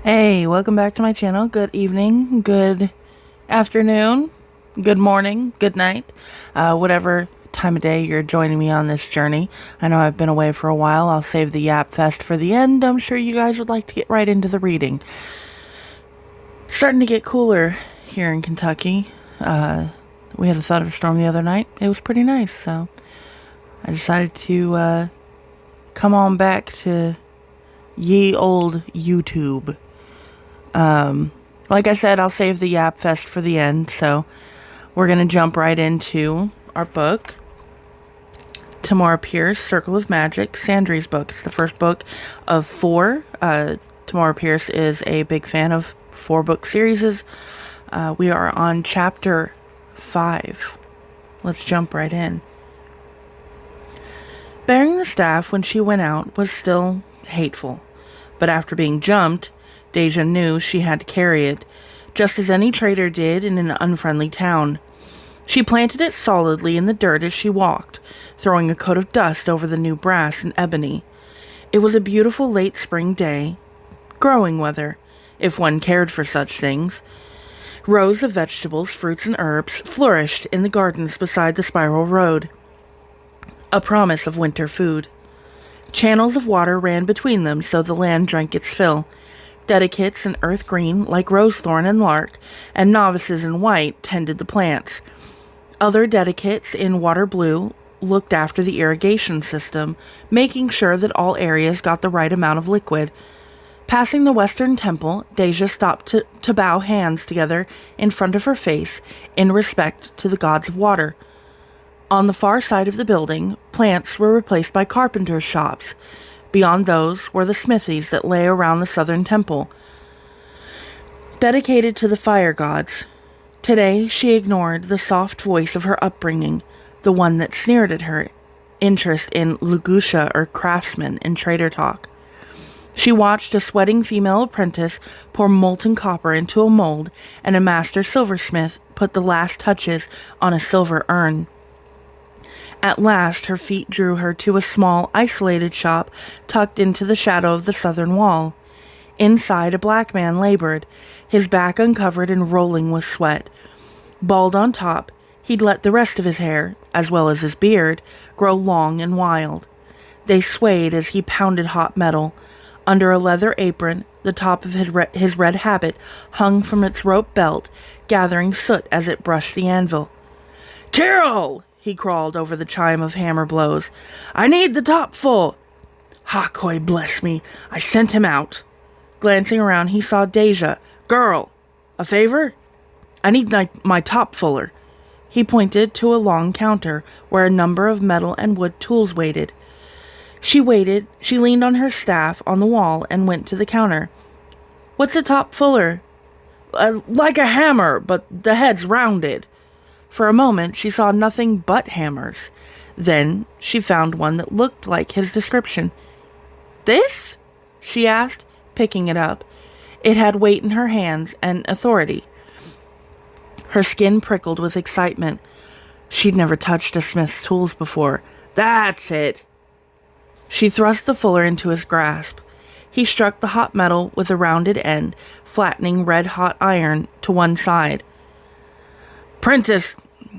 Hey, welcome back to my channel. Good evening, good afternoon, good morning, good night, whatever time of day you're joining me on this journey. I know I've been away for a while. I'll save the yap fest for the end. I'm sure you guys would like to get right into the reading. Starting to get cooler here in Kentucky. We had a thunderstorm the other night. It was pretty nice, so I decided to come on back to ye old YouTube. Like I said, I'll save the yap fest for the end, so we're going to jump right into our book. Tamora Pierce, Circle of Magic, Sandry's book. It's the first book of 4. Tamora Pierce is a big fan of 4-book series. We are on chapter 5. Let's jump right in. Bearing the staff when she went out was still hateful, but after being jumped, Deja knew she had to carry it, just as any trader did in an unfriendly town. She planted it solidly in the dirt as she walked, throwing a coat of dust over the new brass and ebony. It was a beautiful late spring day, growing weather, if one cared for such things. Rows of vegetables, fruits, and herbs flourished in the gardens beside the spiral road, a promise of winter food. Channels of water ran between them so the land drank its fill. Dedicates in earth green, like rosethorn and lark, and novices in white tended the plants. Other dedicates in water blue looked after the irrigation system, making sure that all areas got the right amount of liquid. Passing the western temple, Deja stopped to bow hands together in front of her face in respect to the gods of water. On the far side of the building, plants were replaced by carpenters' shops. Beyond those were the smithies that lay around the southern temple, dedicated to the fire gods. Today she ignored the soft voice of her upbringing, the one that sneered at her interest in Lugusha or craftsman in trader talk. She watched a sweating female apprentice pour molten copper into a mold, and a master silversmith put the last touches on a silver urn. At last, her feet drew her to a small, isolated shop tucked into the shadow of the southern wall. Inside, a black man labored, his back uncovered and rolling with sweat. Bald on top, he'd let the rest of his hair, as well as his beard, grow long and wild. They swayed as he pounded hot metal. Under a leather apron, the top of his red habit hung from its rope belt, gathering soot as it brushed the anvil. "Carol!" He crawled over the chime of hammer blows. "I need the top full." "Hakoi bless me, I sent him out." Glancing around, he saw Deja. "Girl, a favor? I need my top fuller." He pointed to a long counter where a number of metal and wood tools waited. She leaned on her staff on the wall and went to the counter. "What's a top fuller?" Like a hammer, but the head's rounded." For a moment, she saw nothing but hammers. Then she found one that looked like his description. "This?" she asked, picking it up. It had weight in her hands and authority. Her skin prickled with excitement. She'd never touched a smith's tools before. "That's it." She thrust the fuller into his grasp. He struck the hot metal with a rounded end, flattening red-hot iron to one side. "Prentice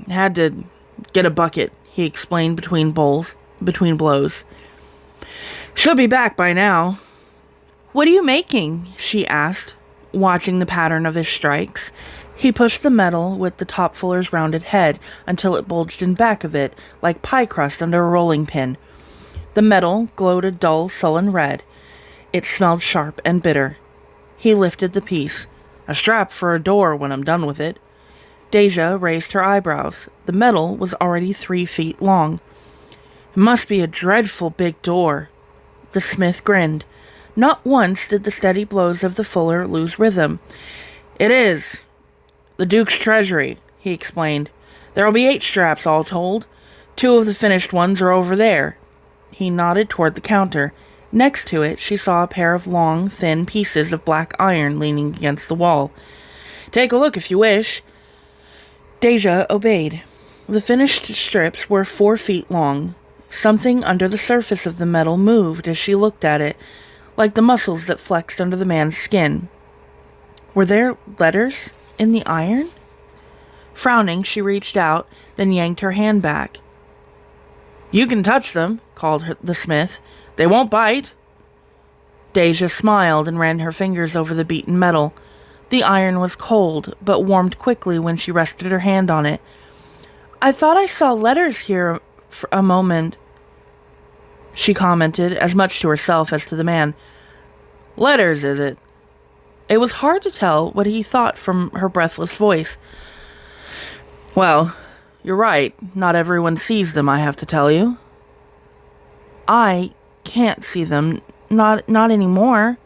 had to get a bucket," he explained between blows. "She'll be back by now." "What are you making?" she asked, watching the pattern of his strikes. He pushed the metal with the top fuller's rounded head until it bulged in back of it, like pie crust under a rolling pin. The metal glowed a dull, sullen red. It smelled sharp and bitter. He lifted the piece. "A strap for a door when I'm done with it." Deja raised her eyebrows. The metal was already 3 feet long. "It must be a dreadful big door." The smith grinned. Not once did the steady blows of the fuller lose rhythm. "It is. The Duke's treasury," he explained. "There'll be 8 straps all told. 2 of the finished ones are over there." He nodded toward the counter. Next to it, she saw a pair of long, thin pieces of black iron leaning against the wall. "Take a look if you wish." Deja obeyed. The finished strips were 4 feet long. Something under the surface of the metal moved as she looked at it, like the muscles that flexed under the man's skin. Were there letters in the iron? Frowning, she reached out, then yanked her hand back. "You can touch them," called the smith. "They won't bite." Deja smiled and ran her fingers over the beaten metal. The iron was cold, but warmed quickly when she rested her hand on it. "I thought I saw letters here for a moment," she commented, as much to herself as to the man. "Letters, is it?" It was hard to tell what he thought from her breathless voice. "Well, you're right. Not everyone sees them, I have to tell you." "I can't see them. Not anymore."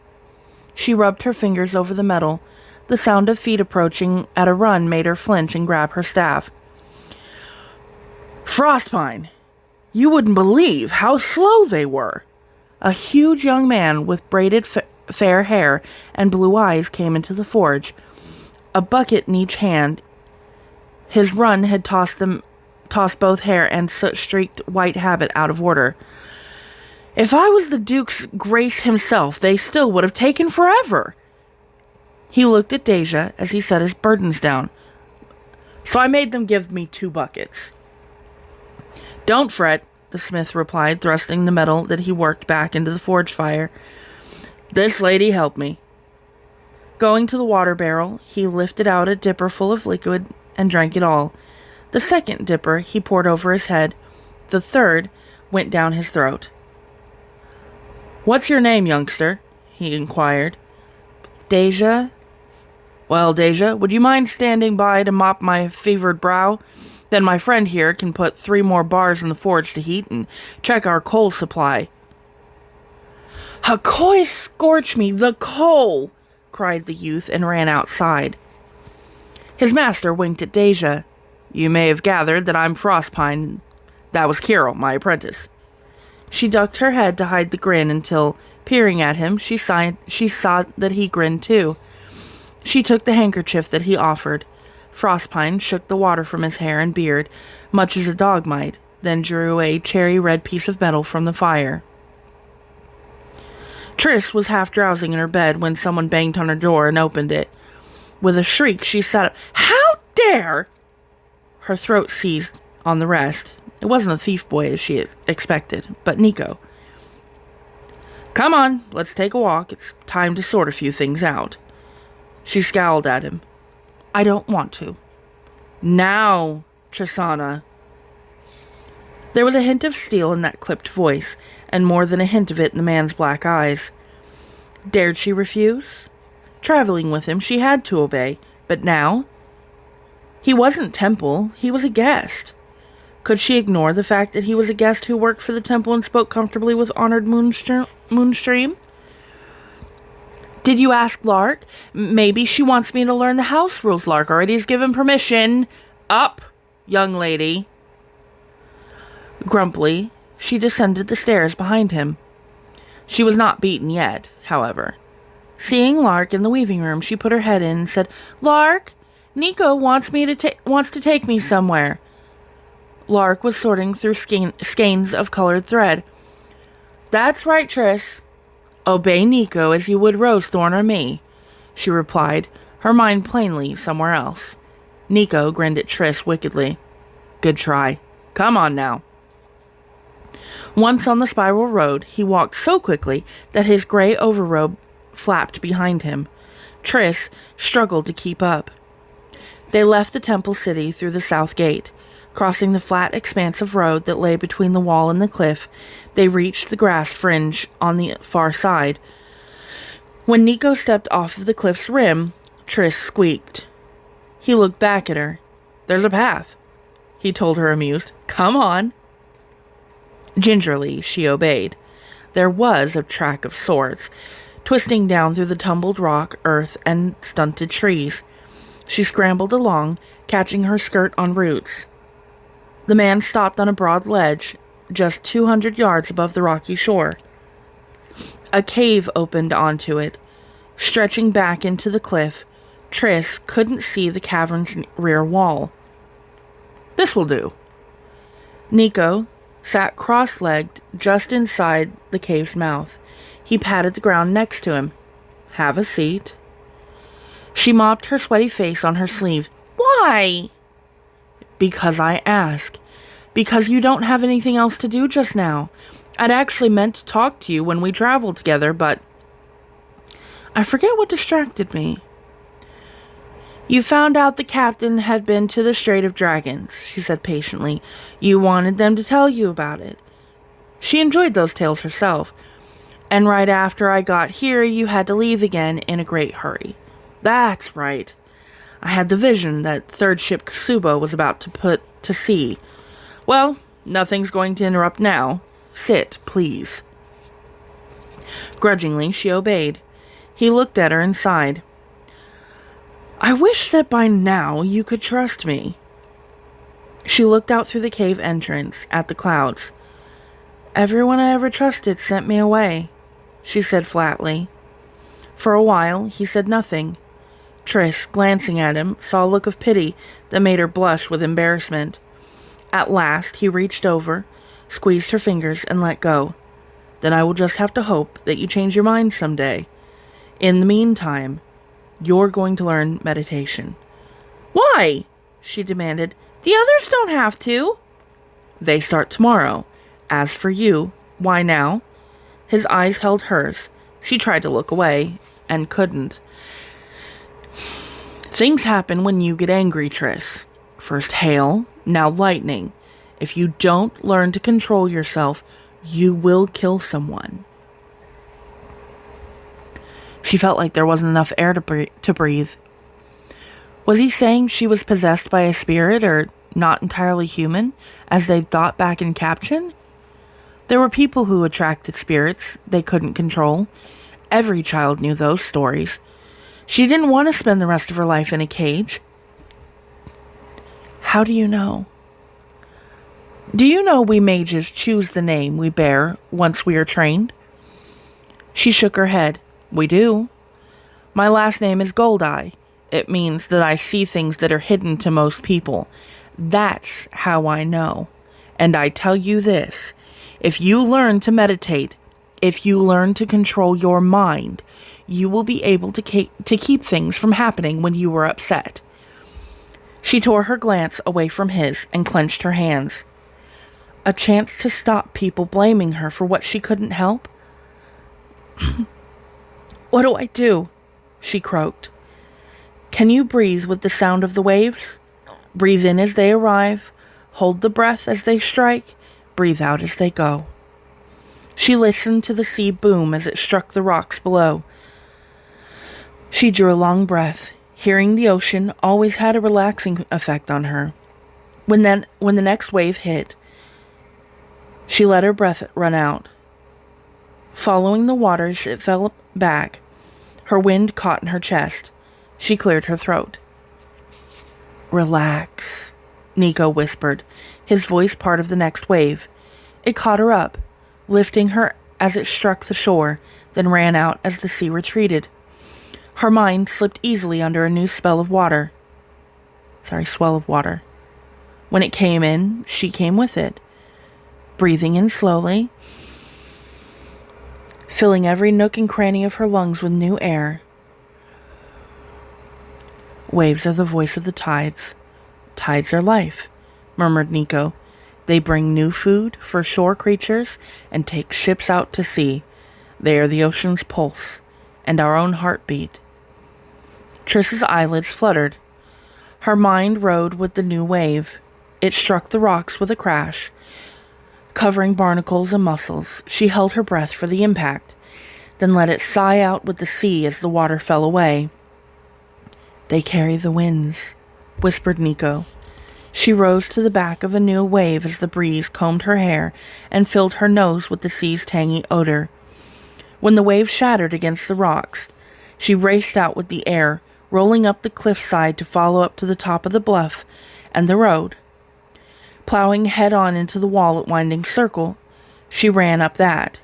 She rubbed her fingers over the metal. The sound of feet approaching at a run made her flinch and grab her staff. "Frostpine! You wouldn't believe how slow they were." A huge young man with braided fair hair and blue eyes came into the forge, a bucket in each hand. His run had tossed both hair and soot-streaked white habit out of order. "If I was the Duke's Grace himself, they still would have taken forever." He looked at Deja as he set his burdens down. "So I made them give me 2 buckets. "Don't fret," the smith replied, thrusting the metal that he worked back into the forge fire. "This lady helped me." Going to the water barrel, he lifted out a dipper full of liquid and drank it all. The second dipper he poured over his head. The third went down his throat. "What's your name, youngster?" he inquired. "Deja." "Well, Deja, would you mind standing by to mop my fevered brow? Then my friend here can put 3 more bars in the forge to heat and check our coal supply." "Hakoy scorch me, the coal!" cried the youth and ran outside. His master winked at Deja. "You may have gathered that I'm Frostpine. That was Kirill, my apprentice." She ducked her head to hide the grin until, peering at him, she saw that he grinned too. She took the handkerchief that he offered. Frostpine shook the water from his hair and beard, much as a dog might, then drew a cherry-red piece of metal from the fire. Triss was half drowsing in her bed when someone banged on her door and opened it. With a shriek, she sat up. "How dare!" Her throat seized on the rest. It wasn't a thief boy as she expected, but Nico. "Come on, let's take a walk. It's time to sort a few things out." She scowled at him. "I don't want to." "Now, Tristana." There was a hint of steel in that clipped voice, and more than a hint of it in the man's black eyes. Dared she refuse? Traveling with him, she had to obey, but now? He wasn't Temple, he was a guest. Could she ignore the fact that he was a guest who worked for the temple and spoke comfortably with honored Moonstream? "Did you ask Lark? Maybe she wants me to learn the house rules. Lark already has given permission." "Up, young lady." Grumpily, she descended the stairs behind him. She was not beaten yet, however. Seeing Lark in the weaving room, she put her head in and said, "Lark, Nico wants to take me somewhere." Lark was sorting through skeins of colored thread. "That's right, Triss. Obey Nico as you would Rosethorn or me," she replied, her mind plainly somewhere else. Nico grinned at Triss wickedly. "Good try. Come on now." Once on the spiral road, he walked so quickly that his gray overrobe flapped behind him. Triss struggled to keep up. They left the temple city through the south gate. Crossing the flat expanse of road that lay between the wall and the cliff, they reached the grass fringe on the far side. When Nico stepped off of the cliff's rim, Triss squeaked. He looked back at her. "There's a path," he told her, amused. "Come on." Gingerly, she obeyed. There was a track of sorts, twisting down through the tumbled rock, earth, and stunted trees. She scrambled along, catching her skirt on roots. The man stopped on a broad ledge, just 200 yards above the rocky shore. A cave opened onto it. Stretching back into the cliff, Triss couldn't see the cavern's rear wall. "This will do." Nico sat cross-legged just inside the cave's mouth. He patted the ground next to him. "Have a seat." She mopped her sweaty face on her sleeve. Why? Because I ask. Because you don't have anything else to do just now. I'd actually meant to talk to you when we traveled together, but I forget what distracted me. You found out the captain had been to the Strait of Dragons, she said patiently. You wanted them to tell you about it. She enjoyed those tales herself. And right after I got here, you had to leave again in a great hurry. That's right. I had the vision that third ship Kasubo was about to put to sea. Well, nothing's going to interrupt now. Sit, please. Grudgingly, she obeyed. He looked at her and sighed. I wish that by now you could trust me. She looked out through the cave entrance at the clouds. Everyone I ever trusted sent me away, she said flatly. For a while, he said nothing. Triss, glancing at him, saw a look of pity that made her blush with embarrassment. At last, he reached over, squeezed her fingers, and let go. Then I will just have to hope that you change your mind someday. In the meantime, you're going to learn meditation. Why? She demanded. The others don't have to. They start tomorrow. As for you, why now? His eyes held hers. She tried to look away, and couldn't. Things happen when you get angry, Triss. First hail, now lightning. If you don't learn to control yourself, you will kill someone. She felt like there wasn't enough air to breathe. Was he saying she was possessed by a spirit or not entirely human, as they'd thought back in Captain? There were people who attracted spirits they couldn't control. Every child knew those stories. She didn't want to spend the rest of her life in a cage. How do you know? Do you know we mages choose the name we bear once we are trained? She shook her head. We do. My last name is Goldeye. It means that I see things that are hidden to most people. That's how I know. And I tell you this, if you learn to meditate, if you learn to control your mind, you will be able to keep things from happening when you are upset. She tore her glance away from his and clenched her hands. A chance to stop people blaming her for what she couldn't help? What do I do? She croaked. Can you breathe with the sound of the waves? Breathe in as they arrive, hold the breath as they strike, breathe out as they go. She listened to the sea boom as it struck the rocks below. She drew a long breath. Hearing the ocean always had a relaxing effect on her. When the next wave hit, she let her breath run out. Following the waters, it fell back. Her wind caught in her chest. She cleared her throat. Relax, Nico whispered, his voice part of the next wave. It caught her up, lifting her as it struck the shore, then ran out as the sea retreated. Her mind slipped easily under a new swell of water. When it came in, she came with it, breathing in slowly, filling every nook and cranny of her lungs with new air. Waves are the voice of the tides. Tides are life, murmured Nico. They bring new food for shore creatures and take ships out to sea. They are the ocean's pulse and our own heartbeat. Triss's eyelids fluttered. Her mind rode with the new wave. It struck the rocks with a crash, covering barnacles and mussels. She held her breath for the impact, then let it sigh out with the sea as the water fell away. They carry the winds, whispered Nico. She rose to the back of a new wave as the breeze combed her hair and filled her nose with the sea's tangy odor. When the wave shattered against the rocks, she raced out with the air, rolling up the cliffside to follow up to the top of the bluff and the road. Plowing head-on into the wall at Winding Circle, she ran up that.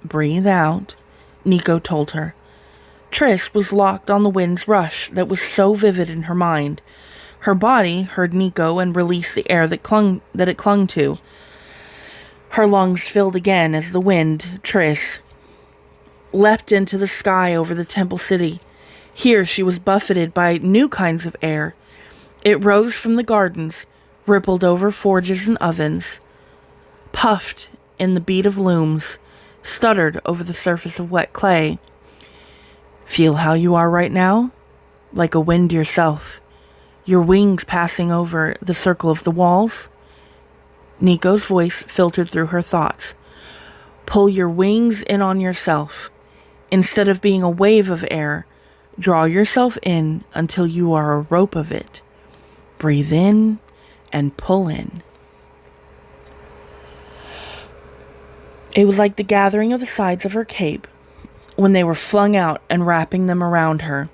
Breathe out, Nico told her. Triss was locked on the wind's rush that was so vivid in her mind. Her body heard Nico and released the air that it clung to. Her lungs filled again as the wind, Triss, leapt into the sky over the temple city. Here she was buffeted by new kinds of air. It rose from the gardens, rippled over forges and ovens, puffed in the beat of looms, stuttered over the surface of wet clay. Feel how you are right now? Like a wind yourself. Your wings passing over the circle of the walls? Nico's voice filtered through her thoughts. Pull your wings in on yourself. Instead of being a wave of air, draw yourself in until you are a rope of it. Breathe in and pull in. It was like the gathering of the sides of her cape when they were flung out and wrapping them around her.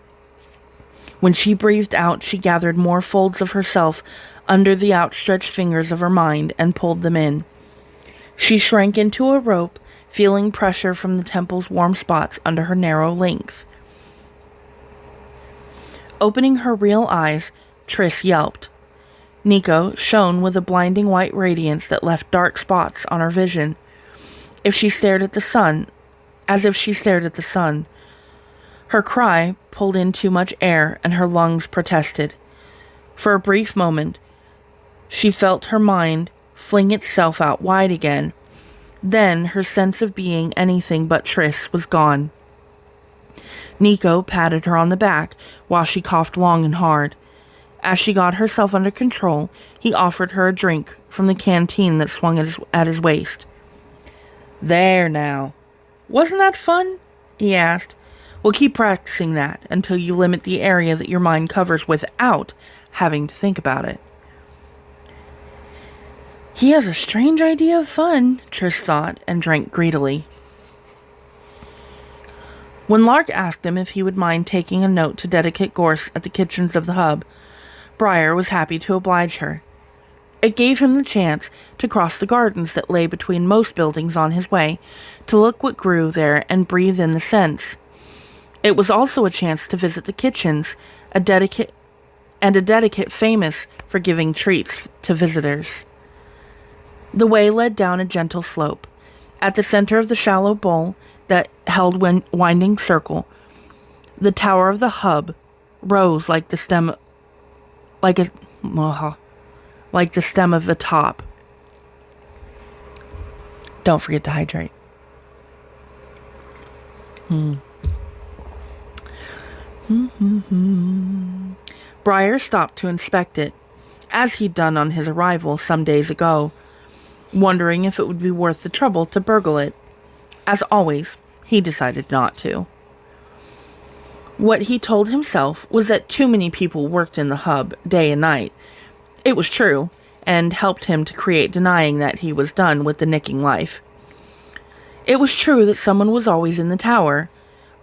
When she breathed out, she gathered more folds of herself under the outstretched fingers of her mind and pulled them in. She shrank into a rope, feeling pressure from the temple's warm spots under her narrow length. Opening her real eyes, Triss yelped. Nico shone with a blinding white radiance that left dark spots on her vision. As if she stared at the sun. Her cry pulled in too much air, and her lungs protested. For a brief moment, she felt her mind fling itself out wide again. Then her sense of being anything but Triss was gone. Nico patted her on the back while she coughed long and hard. As she got herself under control, he offered her a drink from the canteen that swung at his waist. There now. Wasn't that fun? He asked. We'll keep practicing that until you limit the area that your mind covers without having to think about it. He has a strange idea of fun, Triss thought, and drank greedily. When Lark asked him if he would mind taking a note to Dedicate Gorse at the kitchens of the hub, Briar was happy to oblige her. It gave him the chance to cross the gardens that lay between most buildings on his way, to look what grew there and breathe in the scents. It was also a chance to visit the kitchens, a dedicate famous for giving treats to visitors. The way led down a gentle slope. At the center of the shallow bowl that held winding circle, the tower of the hub rose like the stem of the top. Don't forget to hydrate. Briar stopped to inspect it, as he'd done on his arrival some days ago, wondering if it would be worth the trouble to burgle it. As always, he decided not to. What he told himself was that too many people worked in the hub day and night. It was true, and helped him to create denying that he was done with the nicking life. It was true that someone was always in the tower.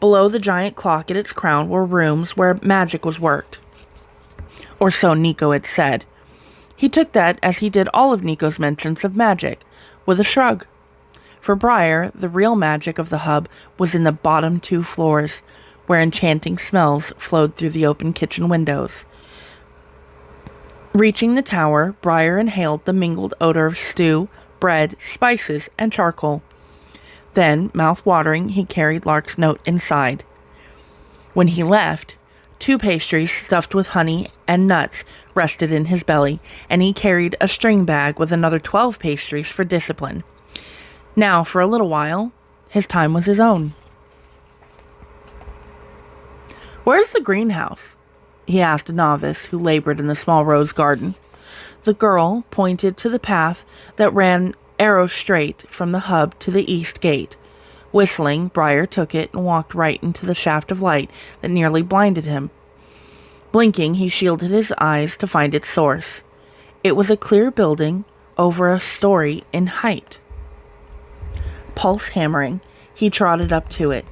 Below the giant clock at its crown were rooms where magic was worked. Or so Nico had said. He took that, as he did all of Nico's mentions of magic, with a shrug. For Briar, the real magic of the hub was in the bottom 2 floors, where enchanting smells flowed through the open kitchen windows. Reaching the tower, Briar inhaled the mingled odor of stew, bread, spices, and charcoal. Then, mouth-watering, he carried Lark's note inside. When he left, 2 pastries stuffed with honey and nuts rested in his belly, and he carried a string bag with another 12 pastries for discipline. Now, for a little while, his time was his own. "Where's the greenhouse?" he asked a novice who labored in the small rose garden. The girl pointed to the path that ran arrow straight from the hub to the east gate. Whistling, Briar took it and walked right into the shaft of light that nearly blinded him. Blinking, he shielded his eyes to find its source. It was a clear building over a story in height. Pulse hammering, he trotted up to it.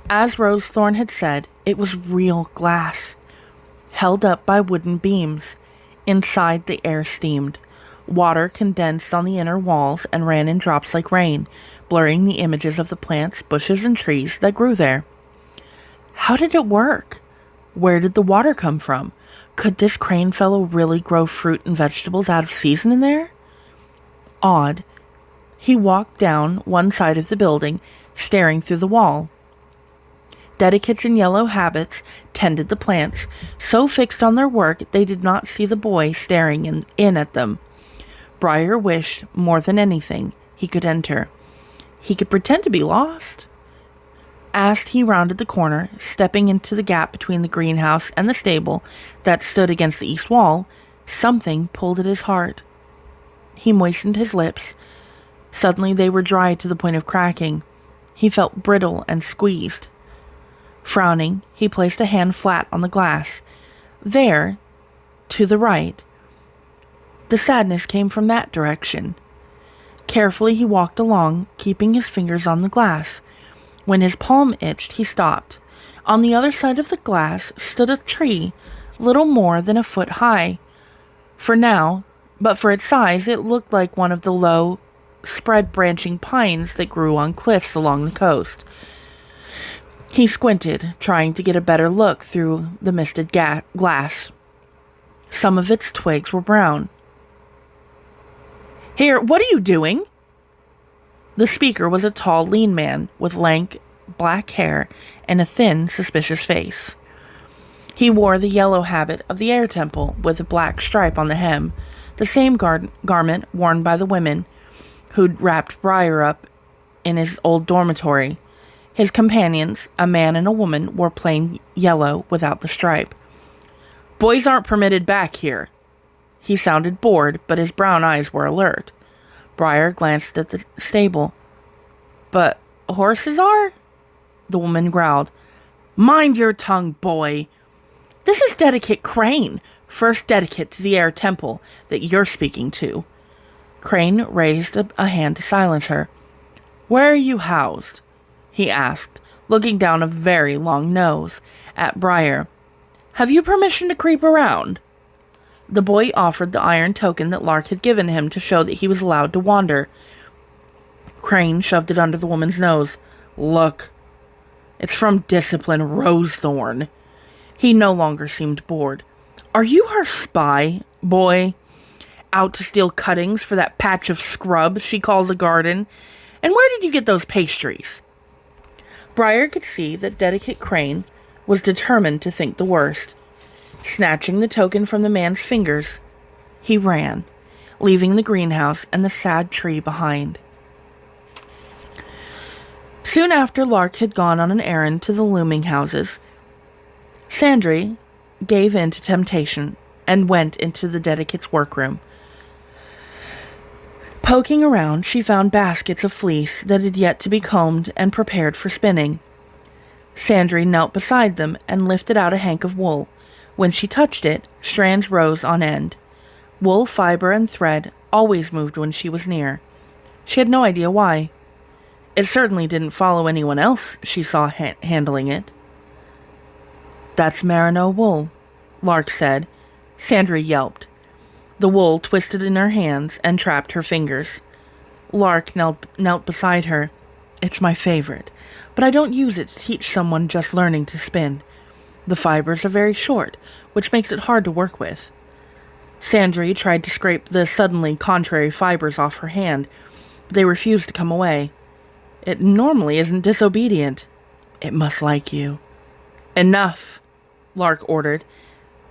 As Rosethorn had said, it was real glass, held up by wooden beams. Inside, the air steamed. Water condensed on the inner walls and ran in drops like rain, blurring the images of the plants, bushes, and trees that grew there. How did it work? Where did the water come from? Could this crane fellow really grow fruit and vegetables out of season in there? Odd. He walked down one side of the building, staring through the wall. Dedicates in yellow habits tended the plants, so fixed on their work they did not see the boy staring in at them. Briar wished, more than anything, he could enter. He could pretend to be lost. As he rounded the corner, stepping into the gap between the greenhouse and the stable that stood against the east wall, something pulled at his heart. He moistened his lips. Suddenly they were dry to the point of cracking. He felt brittle and squeezed. Frowning, he placed a hand flat on the glass. There, to the right. The sadness came from that direction. Carefully he walked along, keeping his fingers on the glass. When his palm itched, he stopped. On the other side of the glass stood a tree, little more than a foot high. But for its size, it looked like one of the low, spread-branching pines that grew on cliffs along the coast. He squinted, trying to get a better look through the misted glass. Some of its twigs were brown. "Here, what are you doing?" The speaker was a tall, lean man with lank, black hair and a thin, suspicious face. He wore the yellow habit of the air temple with a black stripe on the hem, the same garment worn by the women who'd wrapped Briar up in his old dormitory. His companions, a man and a woman, wore plain yellow without the stripe. "Boys aren't permitted back here." He sounded bored, but his brown eyes were alert. Briar glanced at the stable. "But horses are?" The woman growled. "Mind your tongue, boy. This is Dedicate Crane, first dedicate to the air temple that you're speaking to." Crane raised a hand to silence her. "Where are you housed?" he asked, looking down a very long nose at Briar. "Have you permission to creep around?" The boy offered the iron token that Lark had given him to show that he was allowed to wander. Crane shoved it under the woman's nose. "Look, it's from Discipline Rosethorn." He no longer seemed bored. "Are you her spy, boy? Out to steal cuttings for that patch of scrub she calls a garden? And where did you get those pastries?" Briar could see that Dedicate Crane was determined to think the worst. Snatching the token from the man's fingers, he ran, leaving the greenhouse and the sad tree behind. Soon after Lark had gone on an errand to the looming houses, Sandry gave in to temptation and went into the Dedicate's workroom. Poking around, she found baskets of fleece that had yet to be combed and prepared for spinning. Sandry knelt beside them and lifted out a hank of wool. When she touched it, strands rose on end. Wool, fiber, and thread always moved when she was near. She had no idea why. It certainly didn't follow anyone else she saw handling it. "That's merino wool," Lark said. Sandry yelped. The wool twisted in her hands and trapped her fingers. Lark knelt beside her. "It's my favorite, but I don't use it to teach someone just learning to spin. The fibers are very short, which makes it hard to work with." Sandry tried to scrape the suddenly contrary fibers off her hand, but they refused to come away. "It normally isn't disobedient. It must like you." "Enough," Lark ordered.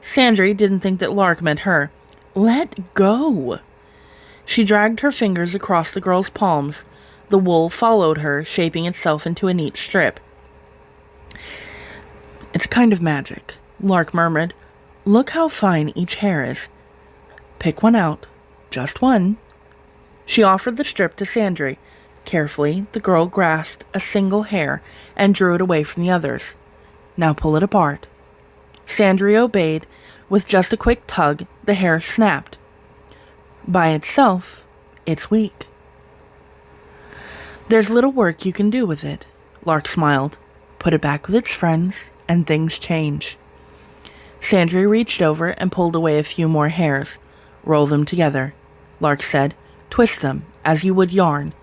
Sandry didn't think that Lark meant her. "Let go." She dragged her fingers across the girl's palms. The wool followed her, shaping itself into a neat strip. "It's kind of magic," Lark murmured. "Look how fine each hair is. Pick one out. Just one." She offered the strip to Sandry. Carefully, the girl grasped a single hair and drew it away from the others. "Now pull it apart." Sandry obeyed. With just a quick tug, the hair snapped. By itself, it's weak. "There's little work you can do with it," Lark smiled. "Put it back with its friends, and things change." Sandry reached over and pulled away a few more hairs. "Roll them together," Lark said. "Twist them, as you would yarn.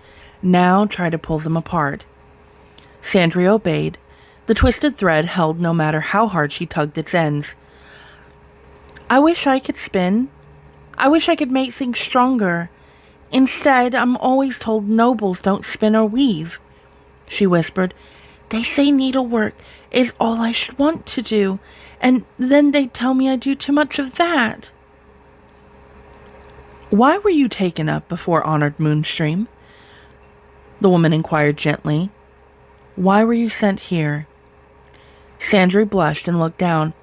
Now try to pull them apart." Sandry obeyed. The twisted thread held no matter how hard she tugged its ends. "I wish I could spin. I wish I could make things stronger. Instead, I'm always told nobles don't spin or weave," she whispered. They say needlework is all I should want to do, and then they tell me I do too much of that. Why were you taken up before Honored Moonstream? The woman inquired gently. Why were you sent here? Sandry blushed and looked down.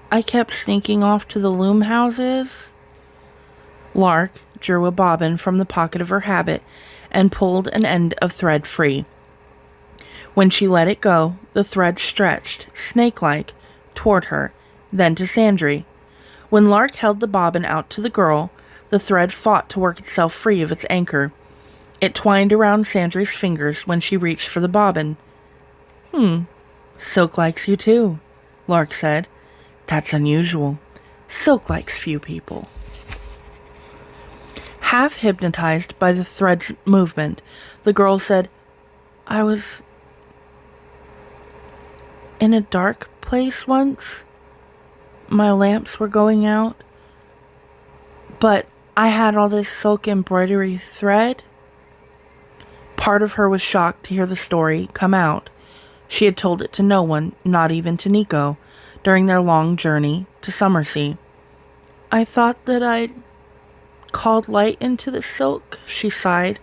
I kept sneaking off to the loom houses. Lark drew a bobbin from the pocket of her habit and pulled an end of thread free. When she let it go, the thread stretched, snake-like, toward her, then to Sandry. When Lark held the bobbin out to the girl, the thread fought to work itself free of its anchor. It twined around Sandry's fingers when she reached for the bobbin. Silk likes you too, Lark said. That's unusual. Silk likes few people. Half hypnotized by the thread's movement, the girl said, I was in a dark place once. My lamps were going out, but I had all this silk embroidery thread. Part of her was shocked to hear the story come out. She had told it to no one, not even to Nico, during their long journey to Summersea. I thought that I'd called light into the silk, she sighed.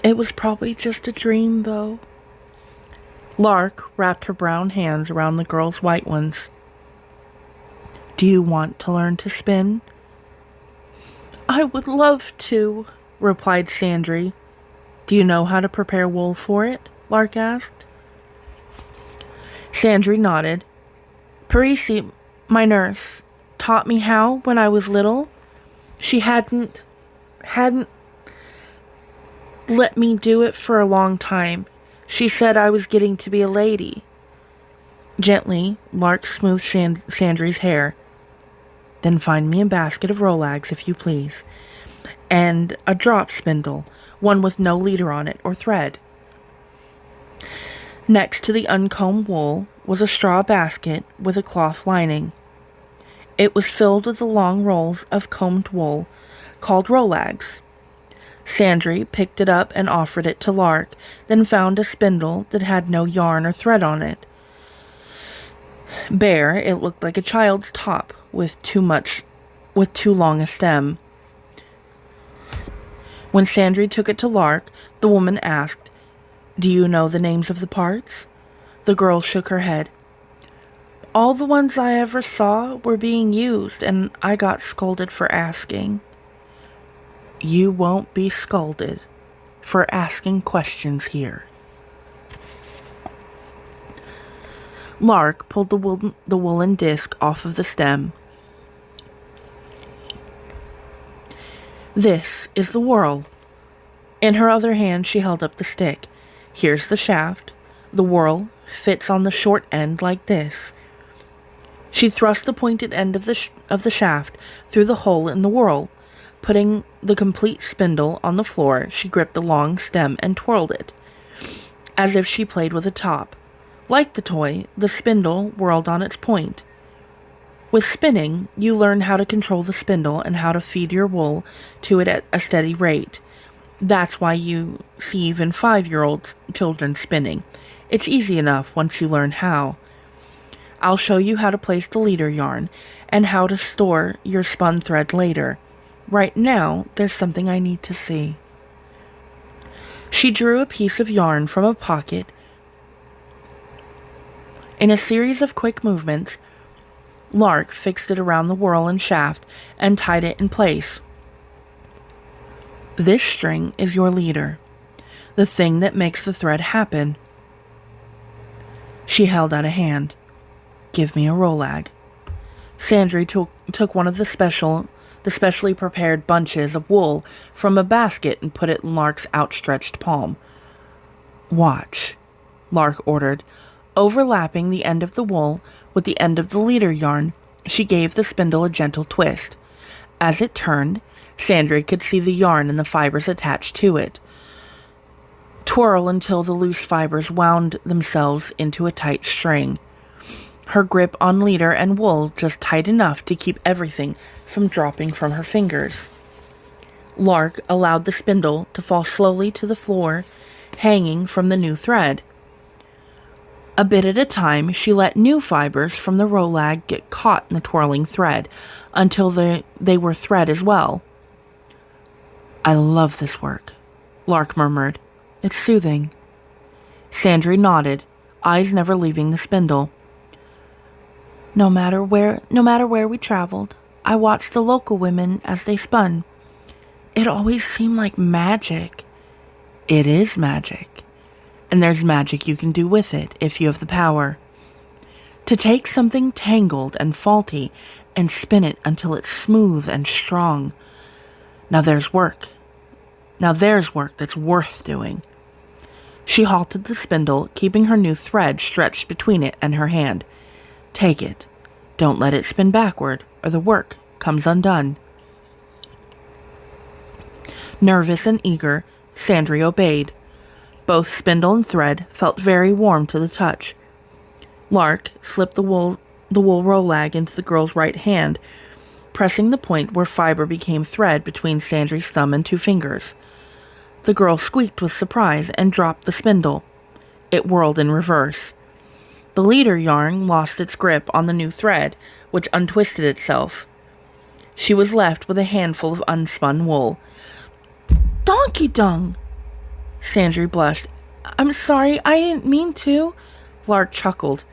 It was probably just a dream, though. Lark wrapped her brown hands around the girl's white ones. Do you want to learn to spin? I would love to, replied Sandry. Do you know how to prepare wool for it? Lark asked. Sandry nodded. Parisi, my nurse, taught me how when I was little. She hadn't let me do it for a long time. She said I was getting to be a lady. Gently, Lark smoothed Sandry's hair. Then find me a basket of rolags, if you please, and a drop spindle, one with no leader on it or thread. Next to the uncombed wool was a straw basket with a cloth lining. It was filled with the long rolls of combed wool, called rolags. Sandry picked it up and offered it to Lark, then found a spindle that had no yarn or thread on it. Bare, it looked like a child's top with too long a stem. When Sandry took it to Lark, the woman asked, Do you know the names of the parts? The girl shook her head. All the ones I ever saw were being used, and I got scolded for asking. You won't be scolded for asking questions here. Lark pulled the woolen disc off of the stem. This is the whorl. In her other hand, she held up the stick. Here's the shaft. The whorl fits on the short end like this. She thrust the pointed end of the shaft through the hole in the whorl. Putting the complete spindle on the floor, she gripped the long stem and twirled it, as if she played with a top. Like the toy, the spindle whirled on its point. With spinning, you learn how to control the spindle and how to feed your wool to it at a steady rate. That's why you see even 5-year-old children spinning. It's easy enough once you learn how. I'll show you how to place the leader yarn and how to store your spun thread later. Right now, there's something I need to see. She drew a piece of yarn from a pocket. In a series of quick movements, Lark fixed it around the whorl and shaft and tied it in place. This string is your leader, the thing that makes the thread happen. She held out a hand. Give me a rolag. Sandry took one of the specially prepared bunches of wool from a basket and put it in Lark's outstretched palm. Watch, Lark ordered. Overlapping the end of the wool with the end of the leader yarn, she gave the spindle a gentle twist. As it turned, Sandry could see the yarn and the fibers attached to it. Twirl until the loose fibers wound themselves into a tight string. Her grip on leader and wool just tight enough to keep everything from dropping from her fingers. Lark allowed the spindle to fall slowly to the floor hanging from the new thread. A bit at a time, she let new fibers from the rolag get caught in the twirling thread until they were thread as well. "I love this work," Lark murmured. "It's soothing." Sandry nodded, eyes never leaving the spindle. No matter where we traveled, I watched the local women as they spun. It always seemed like magic." "It is magic. And there's magic you can do with it if you have the power. To take something tangled and faulty and spin it until it's smooth and strong. Now there's work that's worth doing." She halted the spindle, keeping her new thread stretched between it and her hand. "Take it. Don't let it spin backward, or the work comes undone." Nervous and eager, Sandry obeyed. Both spindle and thread felt very warm to the touch. Lark slipped the wool rolag into the girl's right hand, pressing the point where fiber became thread between Sandry's thumb and 2 fingers. The girl squeaked with surprise and dropped the spindle. It whirled in reverse. The leader yarn lost its grip on the new thread, which untwisted itself. She was left with a handful of unspun wool. "Donkey dung!" Sandry blushed. "I'm sorry, I didn't mean to." Lark chuckled.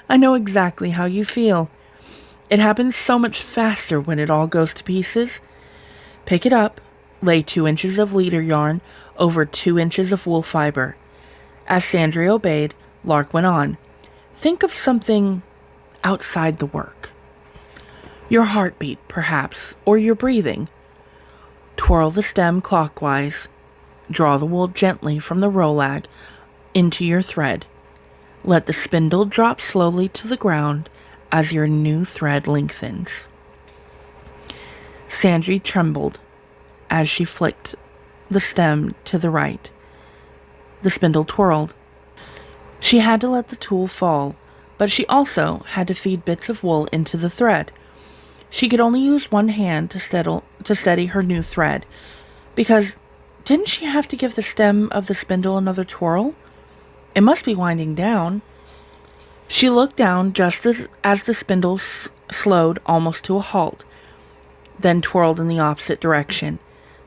"I know exactly how you feel. It happens so much faster when it all goes to pieces. Pick it up, lay 2 inches of leader yarn over 2 inches of wool fiber." As Sandry obeyed, Lark went on. "Think of something outside the work. Your heartbeat, perhaps, or your breathing. Twirl the stem clockwise. Draw the wool gently from the rolag into your thread. Let the spindle drop slowly to the ground as your new thread lengthens." Sandry trembled as she flicked the stem to the right. The spindle twirled. She had to let the tool fall, but she also had to feed bits of wool into the thread. She could only use one hand to steady her new thread, because didn't she have to give the stem of the spindle another twirl? It must be winding down. She looked down just as the spindle slowed almost to a halt, then twirled in the opposite direction.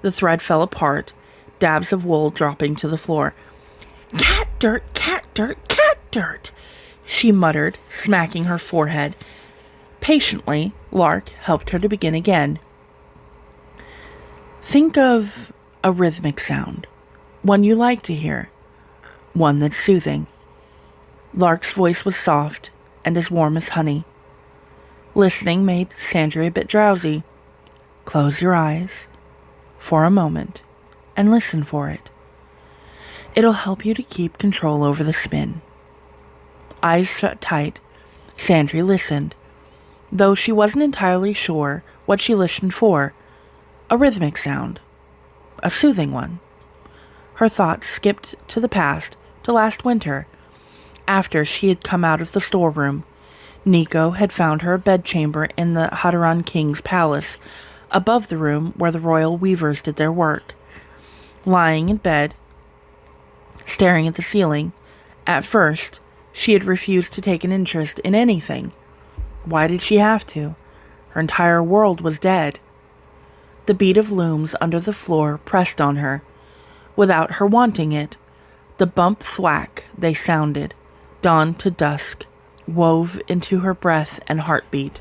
The thread fell apart, dabs of wool dropping to the floor. "Cat dirt, cat dirt, cat dirt," she muttered, smacking her forehead. Patiently, Lark helped her to begin again. "Think of a rhythmic sound, one you like to hear, one that's soothing." Lark's voice was soft and as warm as honey. Listening made Sandry a bit drowsy. "Close your eyes for a moment and listen for it. It'll help you to keep control over the spin." Eyes shut tight, Sandry listened, though she wasn't entirely sure what she listened for. A rhythmic sound. A soothing one. Her thoughts skipped to the past, to last winter, after she had come out of the storeroom. Nico had found her a bedchamber in the Hadaran King's palace, above the room where the royal weavers did their work. Lying in bed, staring at the ceiling, at first, she had refused to take an interest in anything. Why did she have to? Her entire world was dead. The beat of looms under the floor pressed on her, without her wanting it. The bump thwack they sounded, dawn to dusk, wove into her breath and heartbeat.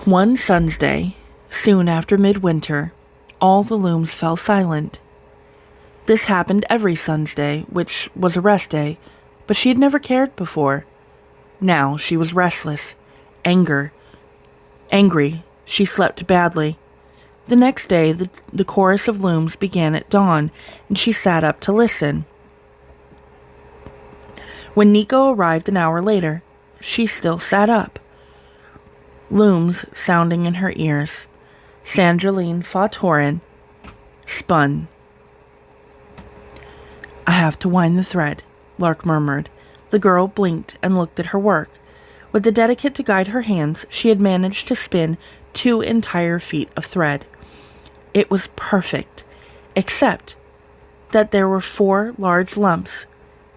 One sun's day, soon after midwinter, all the looms fell silent. This happened every sun's day, which was a rest day, but she had never cared before. Now she was restless, angry. She slept badly. The next day, the chorus of looms began at dawn, and she sat up to listen. When Nico arrived an hour later, she still sat up. Looms sounding in her ears. Sandraline Fatorin spun. "I have to wind the thread," Lark murmured. The girl blinked and looked at her work. With the dedicate to guide her hands, she had managed to spin 2 entire feet of thread. It was perfect, except that there were 4 large lumps,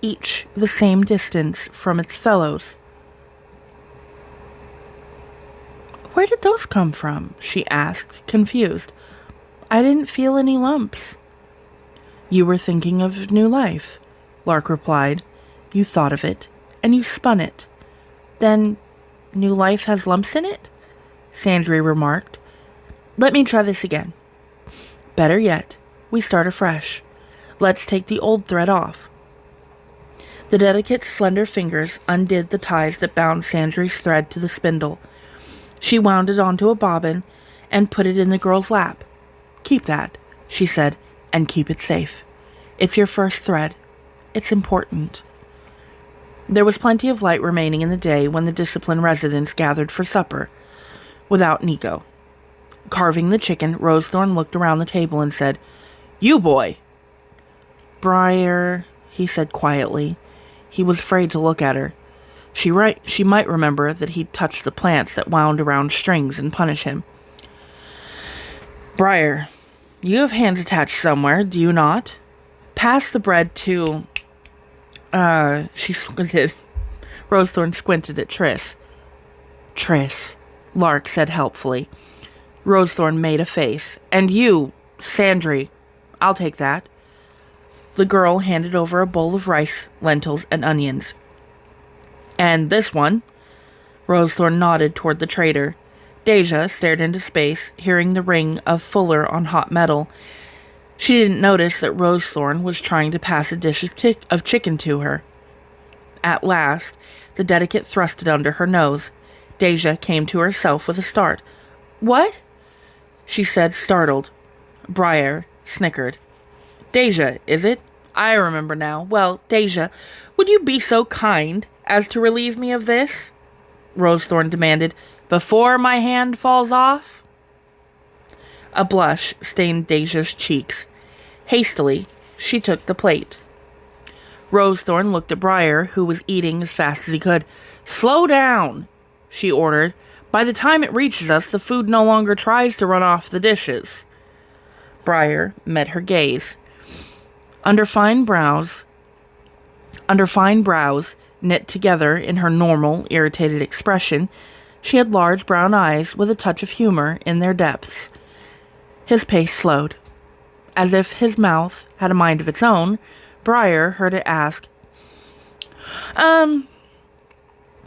each the same distance from its fellows. "Where did those come from?" she asked, confused. "I didn't feel any lumps." "You were thinking of new life," Lark replied. "You thought of it, and you spun it." "Then new life has lumps in it?" Sandry remarked. "Let me try this again." "Better yet, we start afresh. Let's take the old thread off." The delicate, slender fingers undid the ties that bound Sandry's thread to the spindle. She wound it onto a bobbin and put it in the girl's lap. "Keep that," she said, "and keep it safe. It's your first thread. It's important." There was plenty of light remaining in the day when the disciplined residents gathered for supper, without Nico. Carving the chicken, Rosethorn looked around the table and said, "You boy!" "Briar," he said quietly. He was afraid to look at her. She might remember that he'd touched the plants that wound around strings and punish him. "Briar, you have hands attached somewhere, do you not? Pass the bread to..." She squinted. Rosethorn squinted at Triss. "Triss," Lark said helpfully. Rosethorn made a face. "And you, Sandry, I'll take that." The girl handed over a bowl of rice, lentils, and onions. "And this one?" Rosethorn nodded toward the trader. Deja stared into space, hearing the ring of Fuller on hot metal. She didn't notice that Rosethorn was trying to pass a dish of chicken to her. At last, the dedicate thrust it under her nose. Deja came to herself with a start. "What?" she said, startled. Briar snickered. "Deja, is it? I remember now. Well, Deja, would you be so kind as to relieve me of this?" Rosethorn demanded, "before my hand falls off?" A blush stained Deja's cheeks. Hastily, she took the plate. Rosethorn looked at Briar, who was eating as fast as he could. "Slow down," she ordered. "By the time it reaches us, the food no longer tries to run off the dishes." Briar met her gaze. Under fine brows knit together in her normal, irritated expression, she had large brown eyes with a touch of humor in their depths. His pace slowed. As if his mouth had a mind of its own, Briar heard it ask,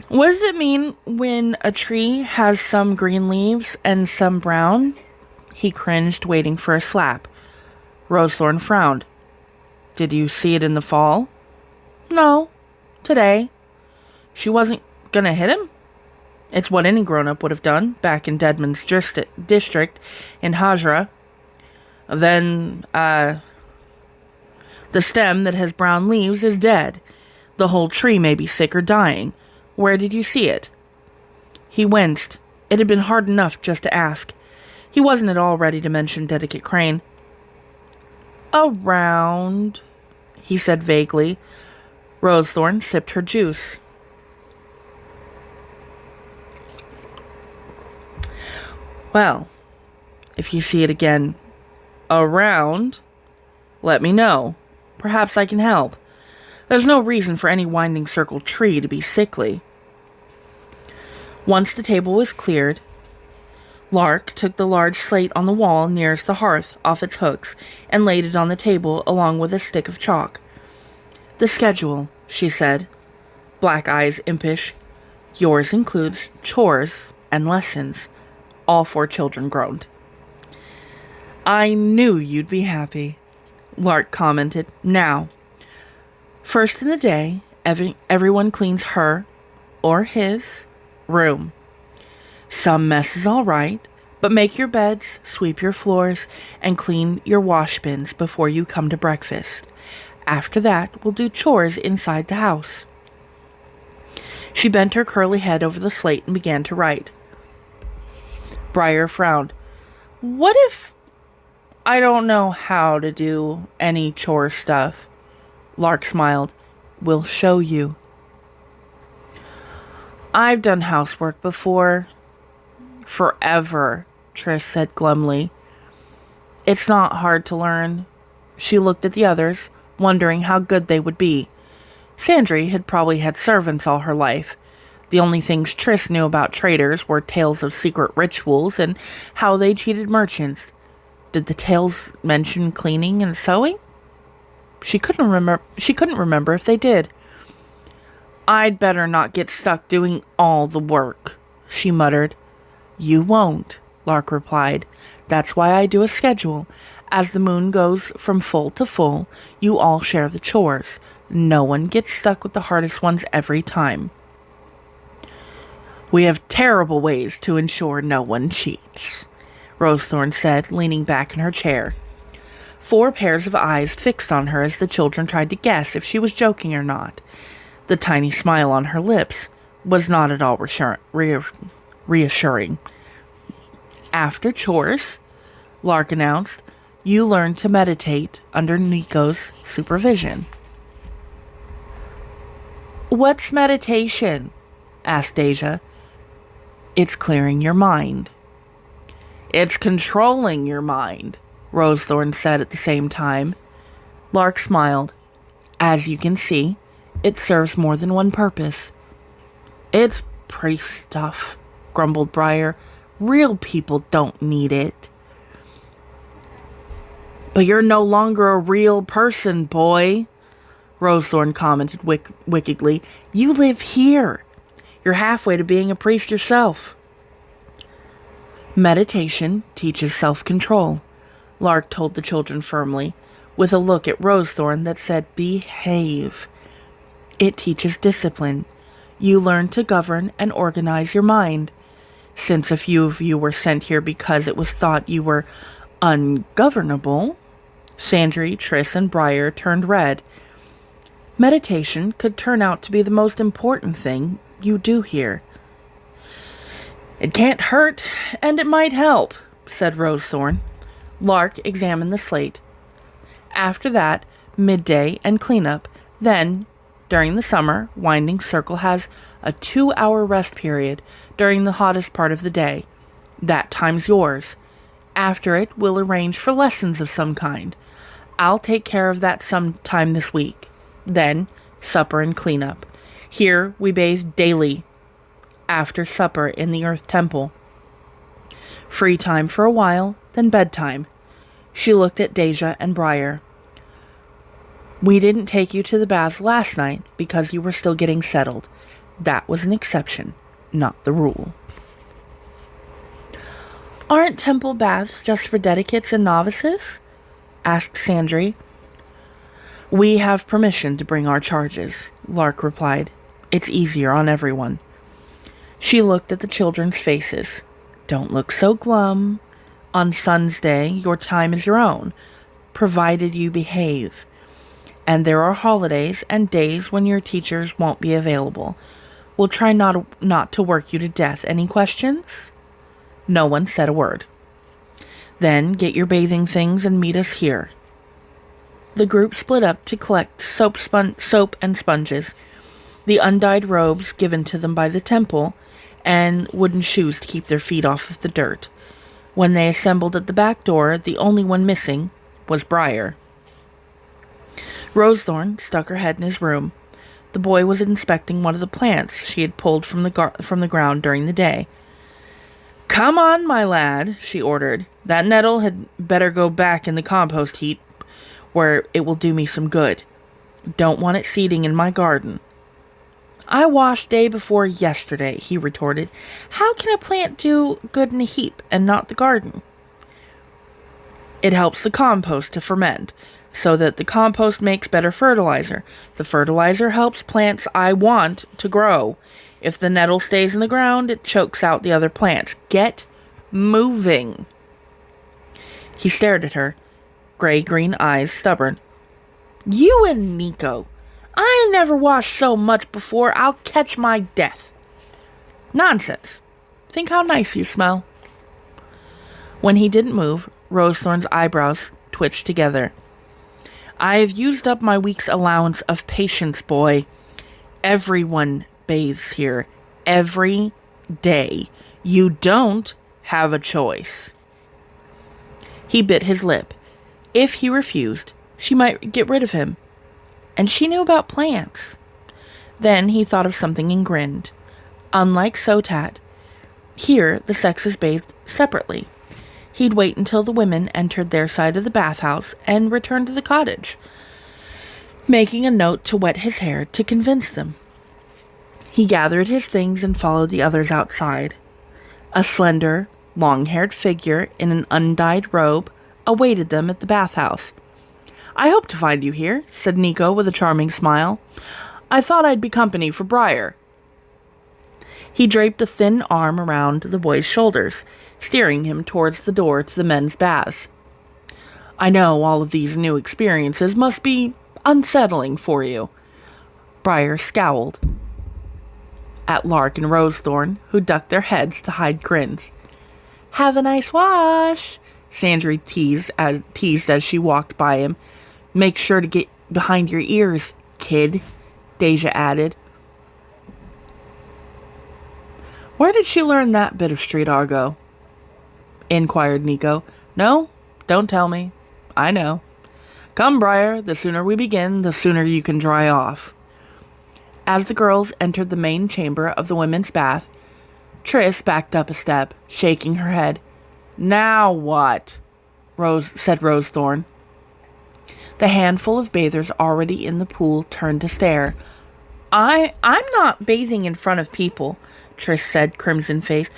what does it mean when a tree has some green leaves and some brown?" He cringed, waiting for a slap. Rosethorn frowned. "Did you see it in the fall?" "No. Today." She wasn't gonna hit him? It's what any grown-up would have done back in Deadman's district in Hajra. "Then, the stem that has brown leaves is dead. The whole tree may be sick or dying. Where did you see it?" He winced. It had been hard enough just to ask. He wasn't at all ready to mention Dedicate Crane. "Around," he said vaguely. Rosethorn sipped her juice. "Well, if you see it again around, let me know. Perhaps I can help. There's no reason for any winding circle tree to be sickly." Once the table was cleared, Lark took the large slate on the wall nearest the hearth off its hooks and laid it on the table along with a stick of chalk. "The schedule," she said, black eyes impish. "Yours includes chores and lessons." All 4 children groaned. "I knew you'd be happy," Lark commented. "Now, first in the day, everyone cleans her, or his, room. Some mess is all right, but make your beds, sweep your floors, and clean your wash bins before you come to breakfast. After that, we'll do chores inside the house." She bent her curly head over the slate and began to write. Briar frowned. "What if I don't know how to do any chore stuff?" Lark smiled. "We'll show you." "I've done housework before." "Forever," Trish said glumly. "It's not hard to learn. She looked at the others, wondering how good they would be. Sandry had probably had servants all her life. The only things Triss knew about traders were tales of secret rituals and how they cheated merchants. Did the tales mention cleaning and sewing? She couldn't remember if they did. "I'd better not get stuck doing all the work," she muttered. "You won't," Lark replied. "That's why I do a schedule. As the moon goes from full to full, you all share the chores. No one gets stuck with the hardest ones every time. We have terrible ways to ensure no one cheats," Rosethorn said, leaning back in her chair. 4 pairs of eyes fixed on her as the children tried to guess if she was joking or not. The tiny smile on her lips was not at all reassuring. "After chores," Lark announced, "you learn to meditate under Nico's supervision." "What's meditation?" asked Deja. "It's clearing your mind." "It's controlling your mind," Rosethorn said at the same time. Lark smiled. "As you can see, it serves more than one purpose." "It's priest stuff," grumbled Briar. "Real people don't need it." "But you're no longer a real person, boy," Rosethorn commented wickedly. "You live here. You're halfway to being a priest yourself." "Meditation teaches self-control," Lark told the children firmly, with a look at Rosethorn that said, "Behave." "It teaches discipline. You learn to govern and organize your mind. Since a few of you were sent here because it was thought you were ungovernable," Sandry, Triss, and Briar turned red. "Meditation could turn out to be the most important thing you do here." "It can't hurt, and it might help," said Rosethorn. Lark examined the slate. "After that, midday and cleanup. Then, during the summer, Winding Circle has a 2-hour rest period during the hottest part of the day. That time's yours. After it, we'll arrange for lessons of some kind. I'll take care of that sometime this week. Then, supper and cleanup. Here, we bathe daily after supper in the Earth Temple. Free time for a while, then bedtime." She looked at Deja and Briar. "We didn't take you to the baths last night because you were still getting settled. That was an exception, not the rule." "Aren't temple baths just for dedicates and novices?" asked Sandry. "We have permission to bring our charges," Lark replied. "It's easier on everyone." She looked at the children's faces. "Don't look so glum. On Sun's Day, your time is your own, provided you behave. And there are holidays and days when your teachers won't be available. We'll try not to work you to death. Any questions?" No one said a word. "Then get your bathing things and meet us here." The group split up to collect soap and sponges, the undyed robes given to them by the temple, and wooden shoes to keep their feet off of the dirt. When they assembled at the back door, the only one missing was Briar. Rosethorn stuck her head in his room. The boy was inspecting one of the plants she had pulled from the ground during the day. "Come on, my lad," she ordered. "That nettle had better go back in the compost heap, where it will do me some good. Don't want it seeding in my garden." "I washed day before yesterday," he retorted. "How can a plant do good in a heap and not the garden?" "It helps the compost to ferment, so that the compost makes better fertilizer. The fertilizer helps plants I want to grow. If the nettle stays in the ground, it chokes out the other plants. Get moving." He stared at her, gray-green eyes stubborn. "You and Nico. I never washed so much before. I'll catch my death." "Nonsense. Think how nice you smell." When he didn't move, Rosethorn's eyebrows twitched together. "I've used up my week's allowance of patience, boy. Everyone bathes here. Every day. You don't have a choice." He bit his lip. If he refused, She might get rid of him. And she knew about plants. Then he thought of something and grinned. Unlike Sotat, here the sexes bathed separately. He'd wait until the women entered their side of the bathhouse and return to the cottage, making a note to wet his hair to convince them. He gathered his things and followed the others outside. A slender, long-haired figure in an undyed robe awaited them at the bathhouse. "I hope to find you here," said Nico with a charming smile. "I thought I'd be company for Briar." He draped a thin arm around the boy's shoulders, steering him towards the door to the men's baths. "I know all of these new experiences must be unsettling for you." Briar scowled at Lark and Rosethorn, who ducked their heads to hide grins. "Have a nice wash," Sandry teased as she walked by him. "Make sure to get behind your ears, kid," Deja added. "Where did she learn that bit of street argot?" inquired Nico. "No, don't tell me. I know. Come, Briar, the sooner we begin, the sooner you can dry off." As the girls entered the main chamber of the women's bath, Triss backed up a step, shaking her head. "Now what?" said Rosethorn. The handful of bathers already in the pool turned to stare. I'm not bathing in front of people," Triss said, crimson-faced.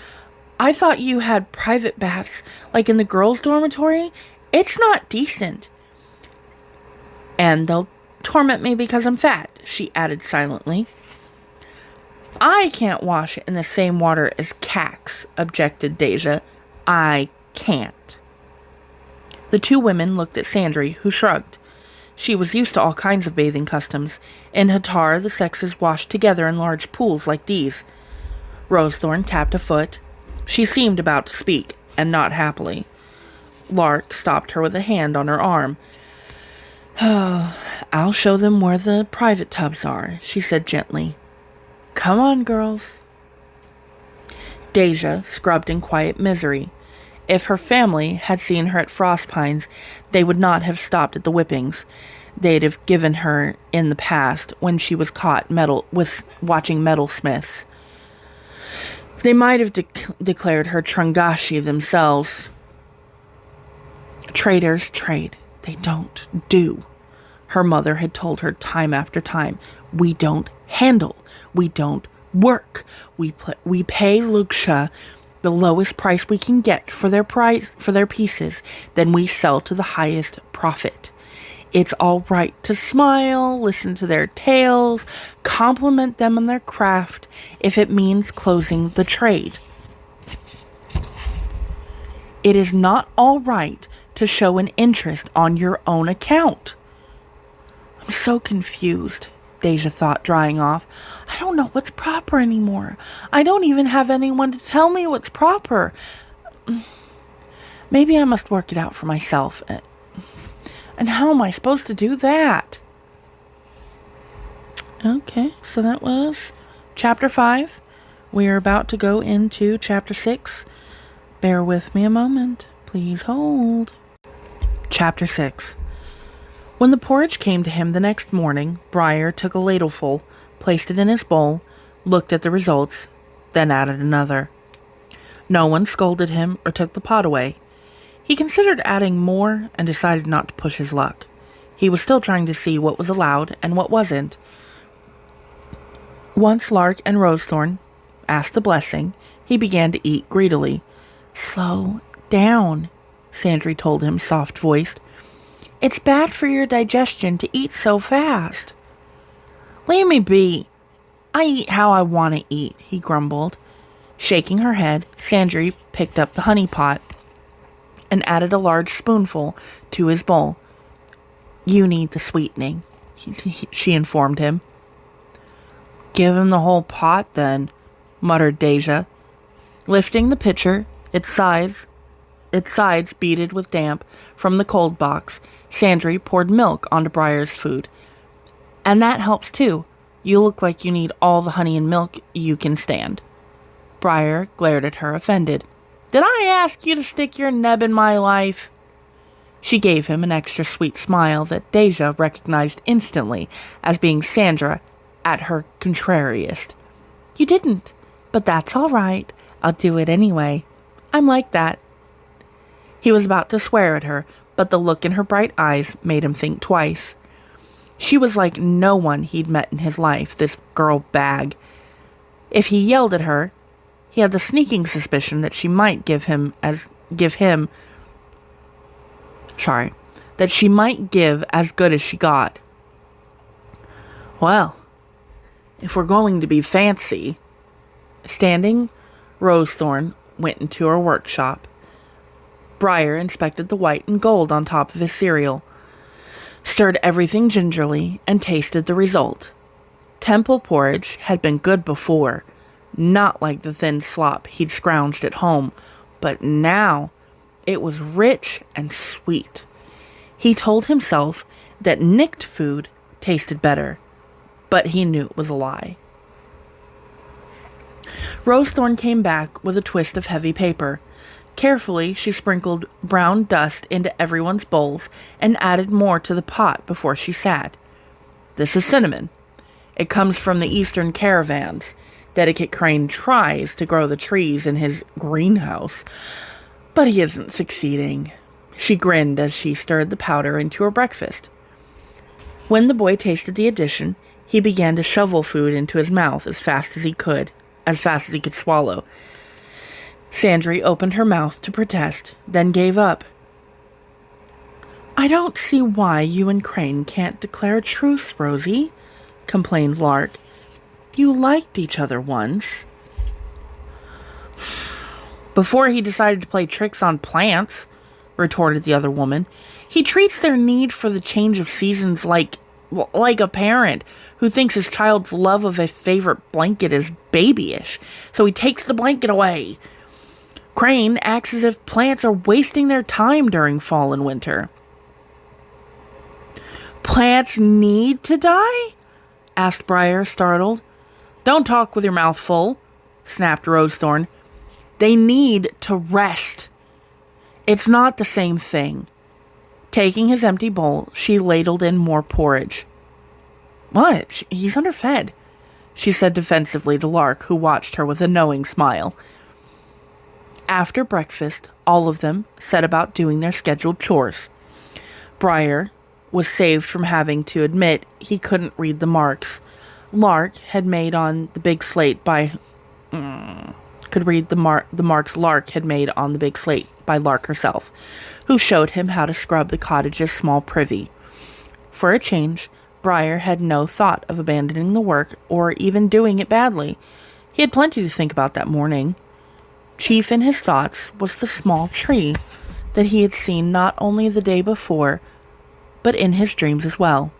"I thought you had private baths, like in the girls' dormitory. It's not decent." "And they'll torment me because I'm fat," she added silently. "I can't wash in the same water as Cax," objected Deja. "I can't." The two women looked at Sandry, who shrugged. She was used to all kinds of bathing customs. In Hatar, the sexes washed together in large pools like these. Rosethorn tapped a foot. She seemed about to speak, and not happily. Lark stopped her with a hand on her arm. "Oh, I'll show them where the private tubs are," she said gently. "Come on, girls." Deja scrubbed in quiet misery. If her family had seen her at Frostpines, they would not have stopped at the whippings they'd have given her in the past when she was caught watching metalsmiths. They might have declared her Trungashi themselves. Traders trade. They don't do. Her mother had told her time after time. We don't handle. We don't work. We pay Luxia the lowest price we can get for their pieces, then we sell to the highest profit. It's all right to smile, listen to their tales, compliment them on their craft, if it means closing the trade. It is not all right to show an interest on your own account. I'm so confused, Deja thought, drying off. I don't know what's proper anymore. I don't even have anyone to tell me what's proper. Maybe I must work it out for myself. And how am I supposed to do that? Okay, so that was Chapter 5. We are about to go into Chapter 6. Bear with me a moment. Please hold. Chapter 6. When the porridge came to him the next morning, Briar took a ladleful, placed it in his bowl, looked at the results, then added another. No one scolded him or took the pot away. He considered adding more and decided not to push his luck. He was still trying to see what was allowed and what wasn't. Once Lark and Rosethorn asked the blessing, he began to eat greedily. "Slow down," Sandry told him, soft-voiced. "It's bad for your digestion to eat so fast." "Leave me be. I eat how I want to eat," he grumbled. Shaking her head, Sandry picked up the honey pot and added a large spoonful to his bowl. "You need the sweetening," she informed him. "Give him the whole pot, then," muttered Deja. Lifting the pitcher, its sides beaded with damp, from the cold box, Sandry poured milk onto Briar's food. "And that helps too. You look like you need all the honey and milk you can stand." Briar glared at her, offended. "Did I ask you to stick your neb in my life?" She gave him an extra sweet smile that Deja recognized instantly as being Sandra at her contrariest. You didn't, but that's all right. I'll do it anyway. I'm like that. He was about to swear at her, but the look in her bright eyes made him think twice. She was like no one he'd met in his life, this girl Bag. If he yelled at her, he had the sneaking suspicion that she might give him as good as she got. Well, if we're going to be fancy. Standing, Rosethorn went into her workshop. Briar inspected the white and gold on top of his cereal, stirred everything gingerly, and tasted the result. Temple porridge had been good before, not like the thin slop he'd scrounged at home, but now it was rich and sweet. He told himself that nicked food tasted better, but he knew it was a lie. Rosethorn came back with a twist of heavy paper. Carefully, she sprinkled brown dust into everyone's bowls and added more to the pot before she sat. This is cinnamon. It comes from the eastern caravans. Dedicate Crane tries to grow the trees in his greenhouse, but he isn't succeeding. She grinned as she stirred the powder into her breakfast. When the boy tasted the addition, he began to shovel food into his mouth as fast as he could swallow. Sandry opened her mouth to protest, then gave up. I don't see why you and Crane can't declare a truce, Rosie, complained Lark. You liked each other once. Before he decided to play tricks on plants, retorted the other woman. He treats their need for the change of seasons like a parent who thinks his child's love of a favorite blanket is babyish, so he takes the blanket away. Crane acts as if plants are wasting their time during fall and winter. Plants need to die? Asked Briar, startled. Don't talk with your mouth full, snapped Rosethorn. They need to rest. It's not the same thing. Taking his empty bowl, she ladled in more porridge. What? He's underfed, she said defensively to Lark, who watched her with a knowing smile. After breakfast, all of them set about doing their scheduled chores. Briar was saved from having to admit he couldn't read the marks Lark had made on the big slate by the marks Lark had made on the big slate by Lark herself, who showed him how to scrub the cottage's small privy. For a change, Briar had no thought of abandoning the work or even doing it badly. He had plenty to think about that morning. Chief in his thoughts was the small tree that he had seen not only the day before, but in his dreams as well.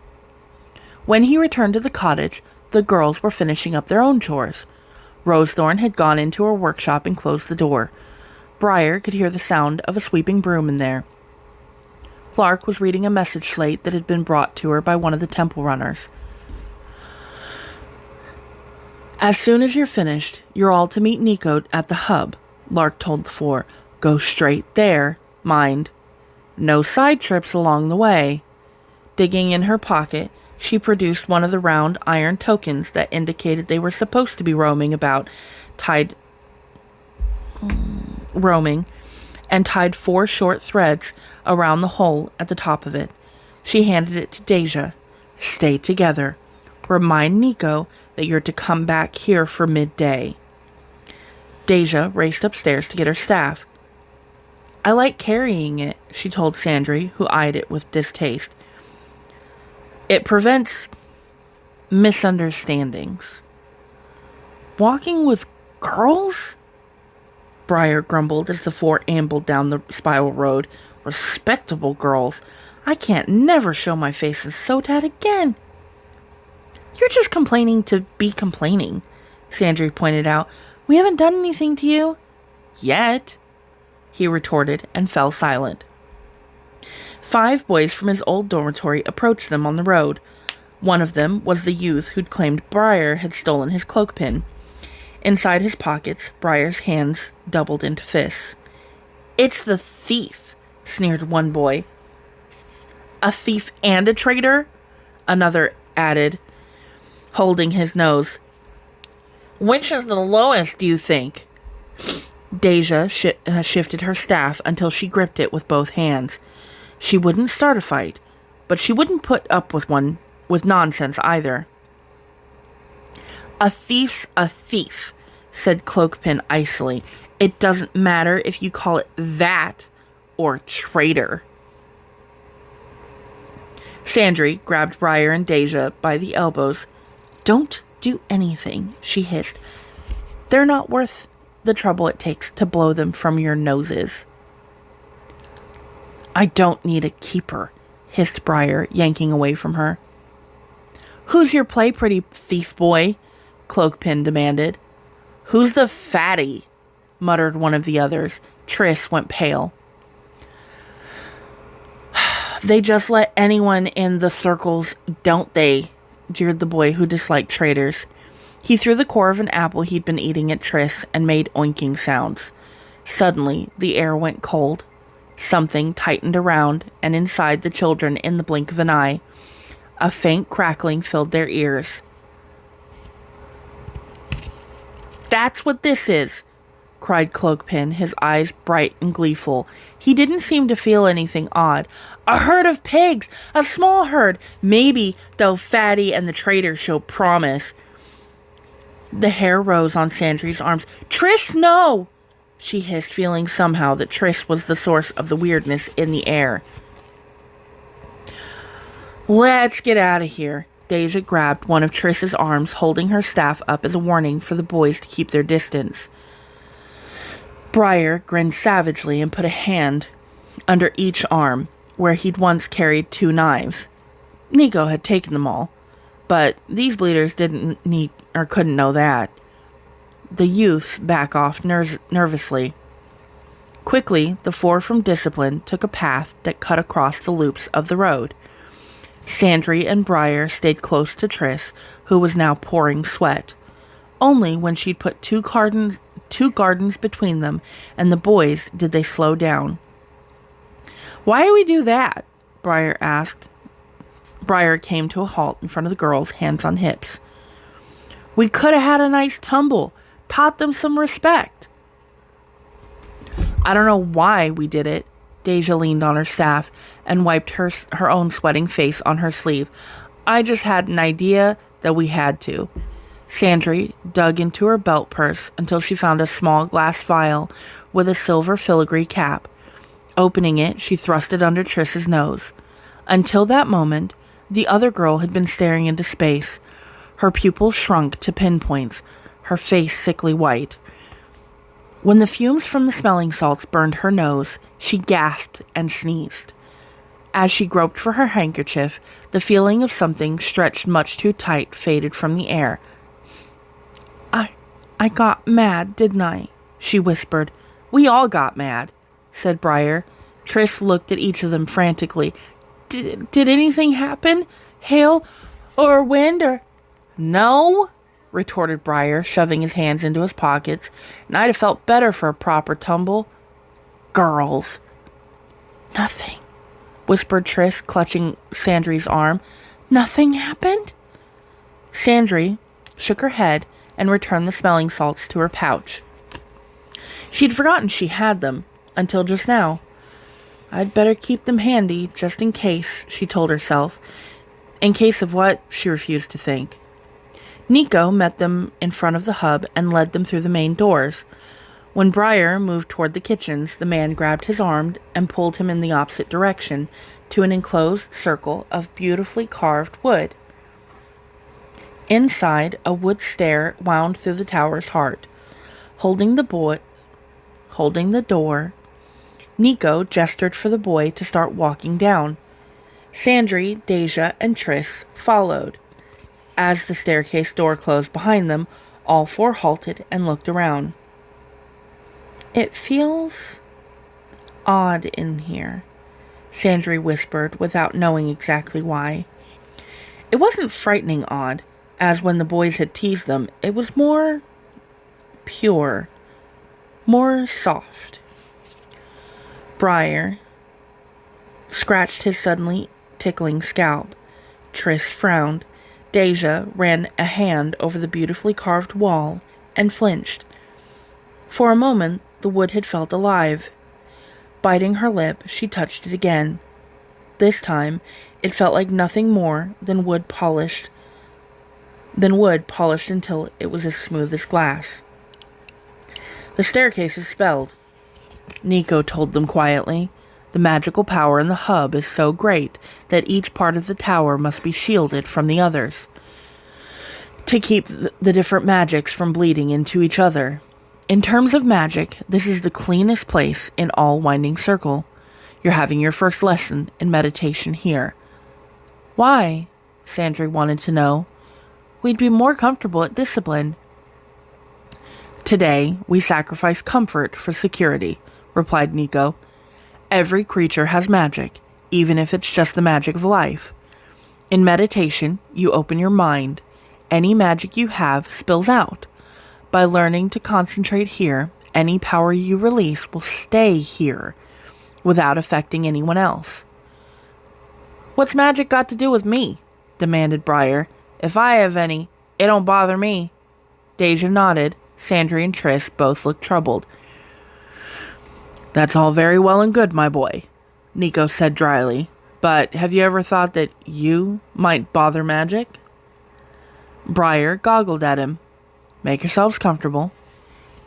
When he returned to the cottage, the girls were finishing up their own chores. Rosethorn had gone into her workshop and closed the door. Briar could hear the sound of a sweeping broom in there. Lark was reading a message slate that had been brought to her by one of the temple runners. As soon as you're finished, you're all to meet Nico at the hub, Lark told the four. Go straight there, mind. No side trips along the way. Digging in her pocket, she produced one of the round iron tokens that indicated they were supposed to be roaming, and tied 4 short threads around the hole at the top of it. She handed it to Deja. Stay together. Remind Nico that you're to come back here for midday. Deja raced upstairs to get her staff. I like carrying it, she told Sandry, who eyed it with distaste. It prevents misunderstandings. Walking with girls? Briar grumbled as the four ambled down the spiral road. Respectable girls. I can't never show my face in Sotat again. You're just complaining to be complaining, Sandry pointed out. We haven't done anything to you. Yet, he retorted and fell silent. 5 boys from his old dormitory approached them on the road. One of them was the youth who'd claimed Briar had stolen his cloak pin. Inside his pockets, Briar's hands doubled into fists. It's the thief, sneered one boy. A thief and a traitor? Another added, holding his nose. Which is the lowest, do you think? Deja shifted her staff until she gripped it with both hands. She wouldn't start a fight, but she wouldn't put up with nonsense either. A thief's a thief, said Cloakpin icily. It doesn't matter if you call it that or traitor. Sandry grabbed Briar and Deja by the elbows. Don't do anything, she hissed. They're not worth the trouble it takes to blow them from your noses. I don't need a keeper, hissed Briar, yanking away from her. Who's your play pretty thief boy? Cloakpin demanded. Who's the fatty? Muttered one of the others. Triss went pale. They just let anyone in the circles, don't they? Jeered the boy who disliked traitors. He threw the core of an apple he'd been eating at Triss and made oinking sounds. Suddenly, the air went cold. Something tightened around and inside the children in the blink of an eye. A faint crackling filled their ears. That's what this is, cried Cloakpin, his eyes bright and gleeful. He didn't seem to feel anything odd. A herd of pigs! A small herd! Maybe they'll Fatty and the traitor show promise. The hair rose on Sandry's arms. Triss, no! She hissed, feeling somehow that Triss was the source of the weirdness in the air. Let's get out of here. Deja grabbed one of Triss's arms, holding her staff up as a warning for the boys to keep their distance. Briar grinned savagely and put a hand under each arm, where he'd once carried 2 knives. Nico had taken them all, but these bleeders didn't need or couldn't know that. The youths back off nervously. Quickly, the 4 from Discipline took a path that cut across the loops of the road. Sandry and Briar stayed close to Triss, who was now pouring sweat. Only when she'd put two gardens between them and the boys did they slow down. Why do we do that? Briar asked. Briar came to a halt in front of the girls, hands on hips. We could have had a nice tumble, taught them some respect. I don't know why we did it. Deja leaned on her staff and wiped her own sweating face on her sleeve. I just had an idea that we had to. Sandry dug into her belt purse until she found a small glass vial with a silver filigree cap. Opening it, she thrust it under Triss's nose. Until that moment, the other girl had been staring into space. Her pupils shrunk to pinpoints, her face sickly white. When the fumes from the smelling salts burned her nose, she gasped and sneezed. As she groped for her handkerchief, the feeling of something stretched much too tight faded from the air. I got mad, didn't I? She whispered. We all got mad, said Briar. Triss looked at each of them frantically. Did anything happen? Hail or wind or... No, retorted Briar, shoving his hands into his pockets, and I'd have felt better for a proper tumble. Girls. Nothing, whispered Triss, clutching Sandry's arm. Nothing happened? Sandry shook her head and returned the smelling salts to her pouch. She'd forgotten she had them, until just now. I'd better keep them handy, just in case, she told herself. In case of what, she refused to think. Nico met them in front of the hub and led them through the main doors. When Briar moved toward the kitchens, the man grabbed his arm and pulled him in the opposite direction, to an enclosed circle of beautifully carved wood. Inside, a wood stair wound through the tower's heart. Holding the door, Nico gestured for the boy to start walking down. Sandry, Deja, and Triss followed. As the staircase door closed behind them, all 4 halted and looked around. It feels odd in here, Sandry whispered without knowing exactly why. It wasn't frightening odd, as when the boys had teased them. It was more pure, more soft. Briar scratched his suddenly tickling scalp. Triss frowned. Deja ran a hand over the beautifully carved wall and flinched. For a moment, the wood had felt alive. Biting her lip, she touched it again. This time, it felt like nothing more than wood polished until it was as smooth as glass. "The staircase is spelled," Nico told them quietly. "The magical power in the hub is so great that each part of the tower must be shielded from the others to keep the different magics from bleeding into each other. In terms of magic, this is the cleanest place in all Winding Circle. You're having your first lesson in meditation here." "Why?" Sandry wanted to know. "We'd be more comfortable at discipline." "Today, we sacrifice comfort for security," replied Nico. "Every creature has magic, even if it's just the magic of life. In meditation, you open your mind. Any magic you have spills out. By learning to concentrate here, any power you release will stay here, without affecting anyone else." "What's magic got to do with me?" demanded Briar. "If I have any, it don't bother me." Deja nodded. Sandry and Triss both looked troubled. "That's all very well and good, my boy," Nico said dryly. "But have you ever thought that you might bother magic?" Briar goggled at him. "Make yourselves comfortable."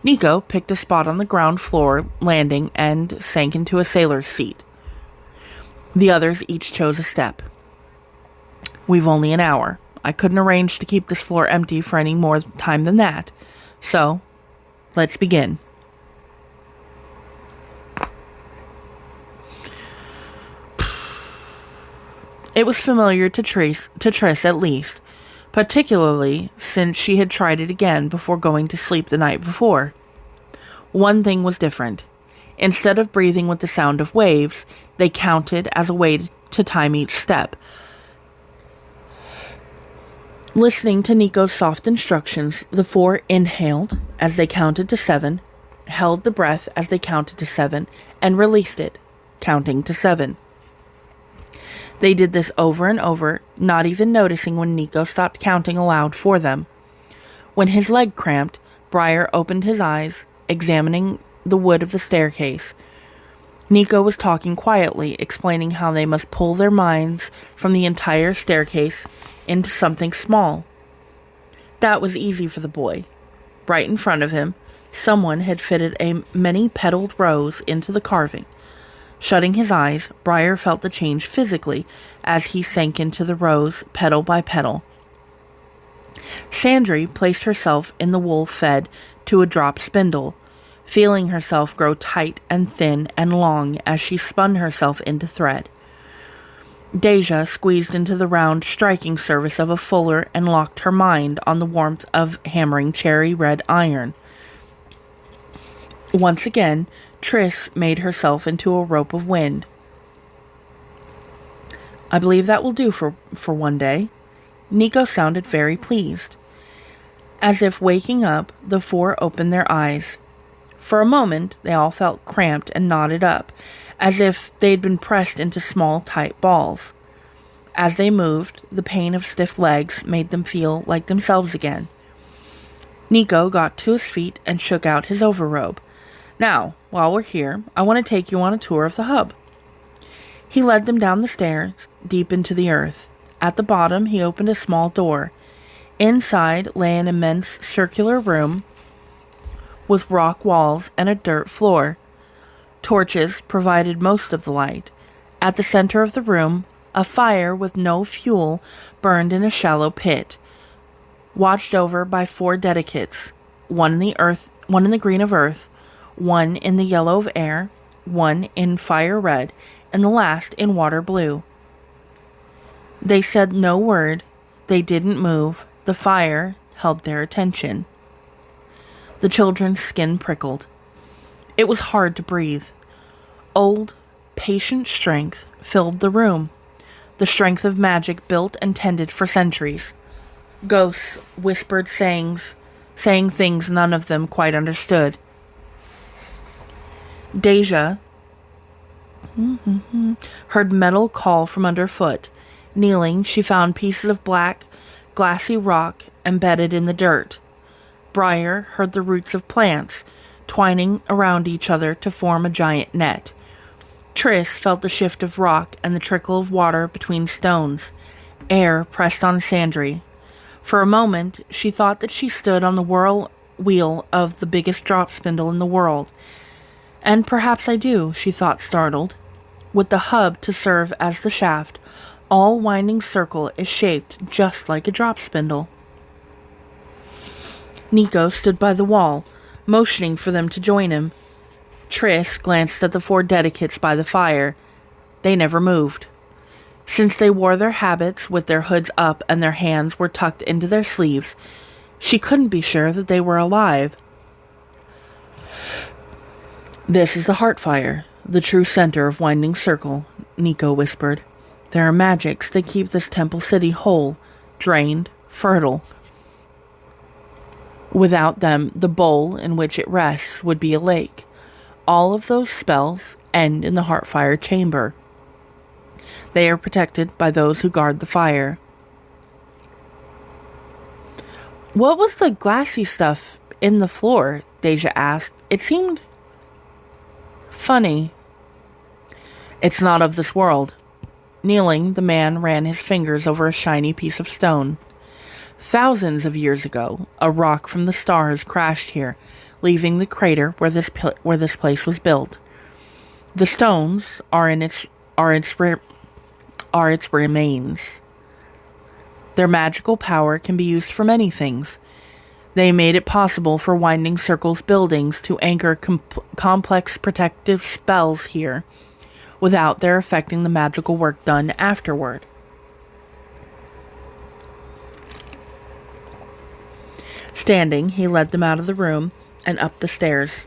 Nico picked a spot on the ground floor landing and sank into a sailor's seat. The others each chose a step. "We've only an hour. I couldn't arrange to keep this floor empty for any more time than that. So, let's begin." It was familiar to Triss at least, particularly since she had tried it again before going to sleep the night before. One thing was different. Instead of breathing with the sound of waves, they counted as a way to time each step. Listening to Nico's soft instructions, the four inhaled as they counted to 7, held the breath as they counted to 7, and released it, counting to 7. They did this over and over, not even noticing when Nico stopped counting aloud for them. When his leg cramped, Briar opened his eyes, examining the wood of the staircase. Nico was talking quietly, explaining how they must pull their minds from the entire staircase into something small. That was easy for the boy. Right in front of him, someone had fitted a many-petaled rose into the carving. Shutting his eyes, Briar felt the change physically as he sank into the rose, petal by petal. Sandry placed herself in the wool fed to a drop spindle, feeling herself grow tight and thin and long as she spun herself into thread. Deja squeezed into the round striking surface of a fuller and locked her mind on the warmth of hammering cherry red iron. Once again, Triss made herself into a rope of wind. "I believe that will do for one day." Nico sounded very pleased. As if waking up, the four opened their eyes. For a moment, they all felt cramped and knotted up, as if they'd been pressed into small, tight balls. As they moved, the pain of stiff legs made them feel like themselves again. Nico got to his feet and shook out his overrobe. "Now, while we're here, I want to take you on a tour of the hub." He led them down the stairs, deep into the earth. At the bottom, he opened a small door. Inside lay an immense circular room with rock walls and a dirt floor. Torches provided most of the light. At the center of the room, a fire with no fuel burned in a shallow pit, watched over by 4 dedicates, one in the green of earth, one in the yellow of air, one in fire red, and the last in water blue. They said no word. They didn't move. The fire held their attention. The children's skin prickled. It was hard to breathe. Old, patient strength filled the room, the strength of magic built and tended for centuries. Ghosts whispered saying things none of them quite understood. Deja Heard metal call from underfoot. Kneeling, she found pieces of black, glassy rock embedded in the dirt. Briar heard the roots of plants twining around each other to form a giant net. Triss felt the shift of rock and the trickle of water between stones. Air pressed on Sandry. For a moment, she thought that she stood on the wheel of the biggest drop spindle in the world. And perhaps I do, she thought, startled. With the hub to serve as the shaft, all winding circle is shaped just like a drop spindle. Nico stood by the wall, motioning for them to join him. Triss glanced at the 4 dedicates by the fire. They never moved. Since they wore their habits with their hoods up and their hands were tucked into their sleeves, she couldn't be sure that they were alive. "This is the Heartfire, the true center of Winding Circle," Nico whispered. "There are magics that keep this temple city whole, drained, fertile. Without them, the bowl in which it rests would be a lake. All of those spells end in the Heartfire chamber. They are protected by those who guard the fire." "What was the glassy stuff in the floor?" Deja asked. "It seemed funny." "It's not of this world." Kneeling, the man ran his fingers over a shiny piece of stone. "Thousands of years ago, a rock from the stars crashed here, leaving the crater where this place was built. The stones are its remains. Their magical power can be used for many things. They made it possible for Winding Circle's buildings to anchor complex protective spells here, without their affecting the magical work done afterward." Standing, he led them out of the room and up the stairs.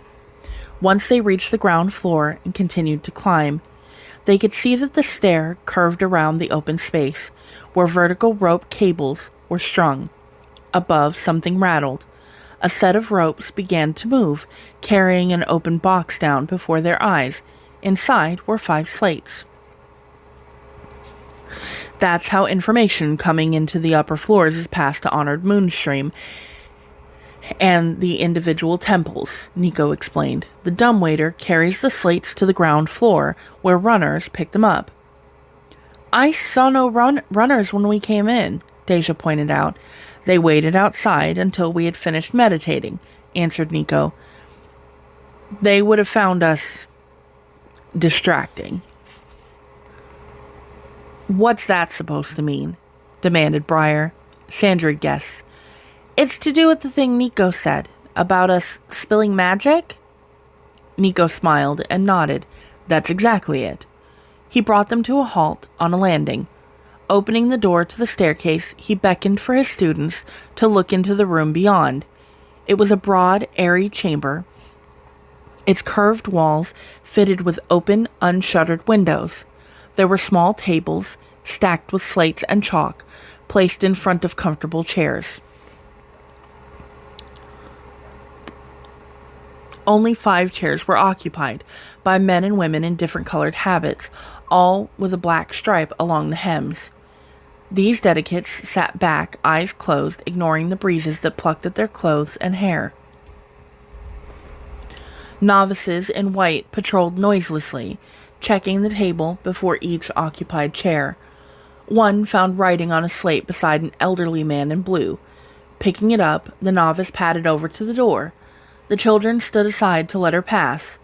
Once they reached the ground floor and continued to climb, they could see that the stair curved around the open space, where vertical rope cables were strung. Above, something rattled. A set of ropes began to move, carrying an open box down before their eyes. Inside were 5 slates. "That's how information coming into the upper floors is passed to Honored Moonstream and the individual temples," Nico explained. "The dumbwaiter carries the slates to the ground floor, where runners pick them up." "I saw no runners when we came in," Deja pointed out. "They waited outside until we had finished meditating," answered Nico. "They would have found us distracting." "What's that supposed to mean?" demanded Briar. Sandry guessed. "It's to do with the thing Nico said, about us spilling magic?" Nico smiled and nodded. "That's exactly it." He brought them to a halt on a landing. Opening the door to the staircase, he beckoned for his students to look into the room beyond. It was a broad, airy chamber, its curved walls fitted with open, unshuttered windows. There were small tables, stacked with slates and chalk, placed in front of comfortable chairs. Only 5 chairs were occupied by men and women in different colored habits, all with a black stripe along the hems. These dedicates sat back, eyes closed, ignoring the breezes that plucked at their clothes and hair. Novices in white patrolled noiselessly, checking the table before each occupied chair. One found writing on a slate beside an elderly man in blue. Picking it up, the novice padded over to the door. The children stood aside to let her pass.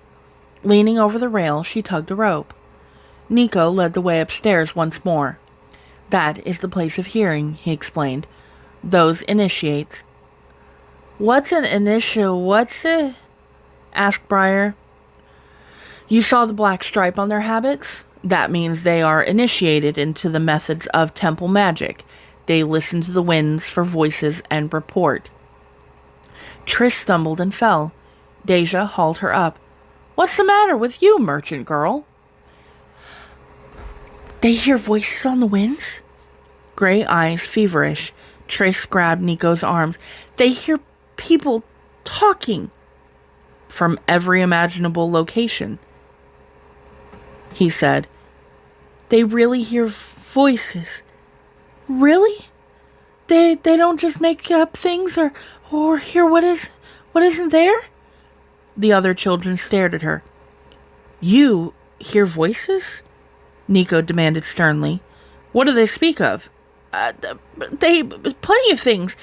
Leaning over the rail, she tugged a rope. Nico led the way upstairs once more. "That is the place of hearing," he explained. "Those initiates." "What's an what's it?" asked Briar. "You saw the black stripe on their habits? That means they are initiated into the methods of temple magic. They listen to the winds for voices and report." Triss stumbled and fell. Deja hauled her up. "What's the matter with you, merchant girl?" "They hear voices on the winds?" Gray eyes feverish. Triss grabbed Nico's arms. "They hear people talking." "From every imaginable location." he said. They really hear voices. Really? They don't just make up things or hear what isn't there? The other children stared at her. You hear voices? Nico demanded sternly. What do they speak of? They plenty of things.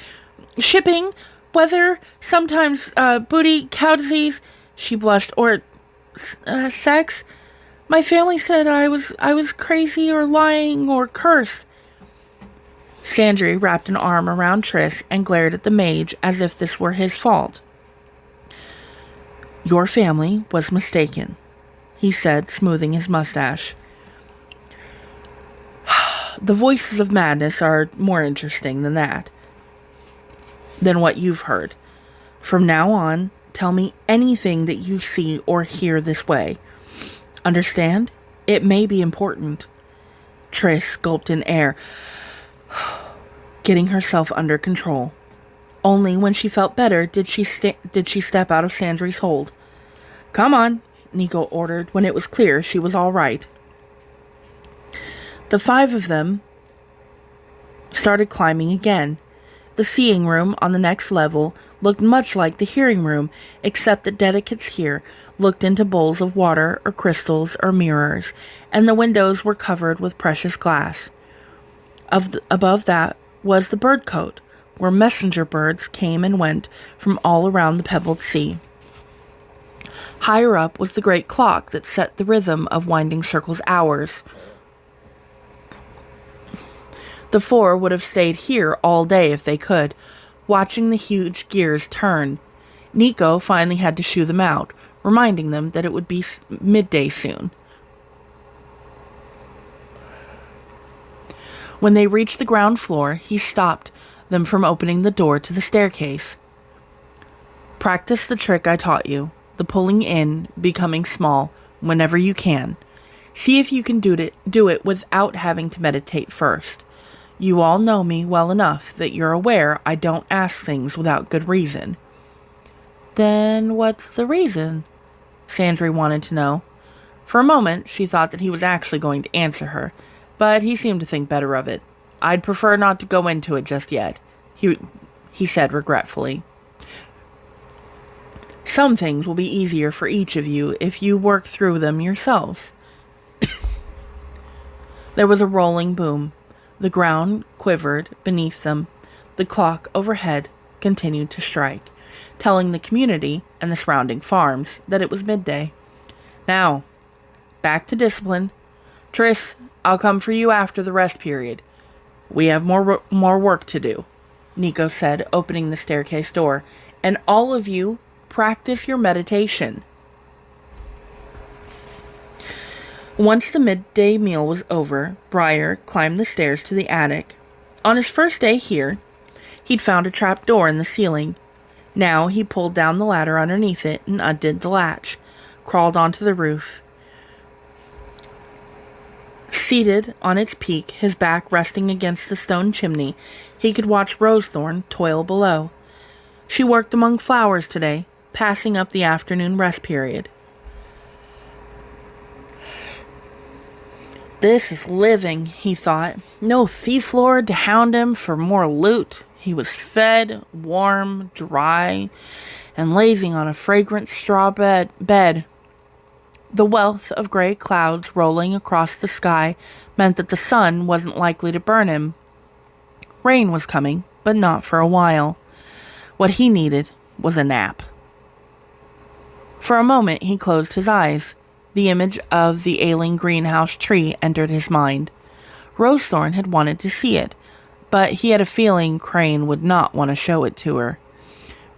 Shipping, weather, sometimes booty, cow disease, she blushed, or sex. My family said I was crazy or lying or cursed. Sandry wrapped an arm around Triss and glared at the mage as if this were his fault. Your family was mistaken, he said, smoothing his mustache. The voices of madness are more interesting than what you've heard. From now on, tell me anything that you see or hear this way. Understand? It may be important. Triss gulped in air, getting herself under control. Only when she felt better did she step out of Sandry's hold. Come on, Nico ordered when it was clear she was all right. The 5 of them started climbing again. The seeing room on the next level looked much like the hearing room, except that dedicates here looked into bowls of water or crystals or mirrors, and the windows were covered with precious glass. Above that was the bird cote, where messenger birds came and went from all around the pebbled sea. Higher up was the great clock that set the rhythm of Winding Circle's hours. The 4 would have stayed here all day if they could, watching the huge gears turn. Nico finally had to shoo them out, reminding them that it would be midday soon. When they reached the ground floor, he stopped them from opening the door to the staircase. Practice the trick I taught you, the pulling in, becoming small, whenever you can. See if you can do it without having to meditate first. You all know me well enough that you're aware I don't ask things without good reason. Then what's the reason? Sandry wanted to know. For a moment, she thought that he was actually going to answer her, but he seemed to think better of it. I'd prefer not to go into it just yet, he said regretfully. Some things will be easier for each of you if you work through them yourselves. There was a rolling boom. The ground quivered beneath them. The clock overhead continued to strike, telling the community and the surrounding farms that it was midday. Now, back to discipline. Triss, I'll come for you after the rest period. We have more work to do, Nico said, opening the staircase door. And all of you, practice your meditation. Once the midday meal was over, Briar climbed the stairs to the attic. On his first day here, he'd found a trap door in the ceiling. Now he pulled down the ladder underneath it and undid the latch, crawled onto the roof. Seated on its peak, his back resting against the stone chimney, he could watch Rosethorn toil below. She worked among flowers today, passing up the afternoon rest period. This is living, he thought. No thief lord to hound him for more loot. He was fed, warm, dry, and lazing on a fragrant straw bed. The wealth of gray clouds rolling across the sky meant that the sun wasn't likely to burn him. Rain was coming, but not for a while. What he needed was a nap. For a moment he closed his eyes. The image of the ailing greenhouse tree entered his mind. Rosethorn had wanted to see it, but he had a feeling Crane would not want to show it to her.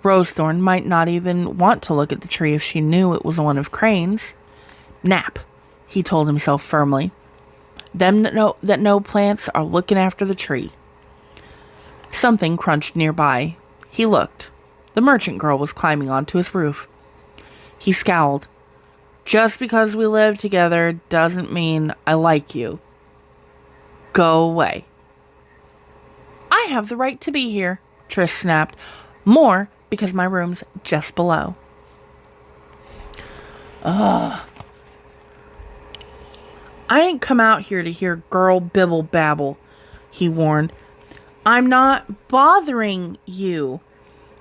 Rosethorn might not even want to look at the tree if she knew it was one of Crane's. Nap, he told himself firmly. Them that know plants are looking after the tree. Something crunched nearby. He looked. The merchant girl was climbing onto his roof. He scowled. Just because we live together doesn't mean I like you. Go away. I have the right to be here, Triss snapped. More because my room's just below. I didn't come out here to hear girl bibble babble, he warned. I'm not bothering you.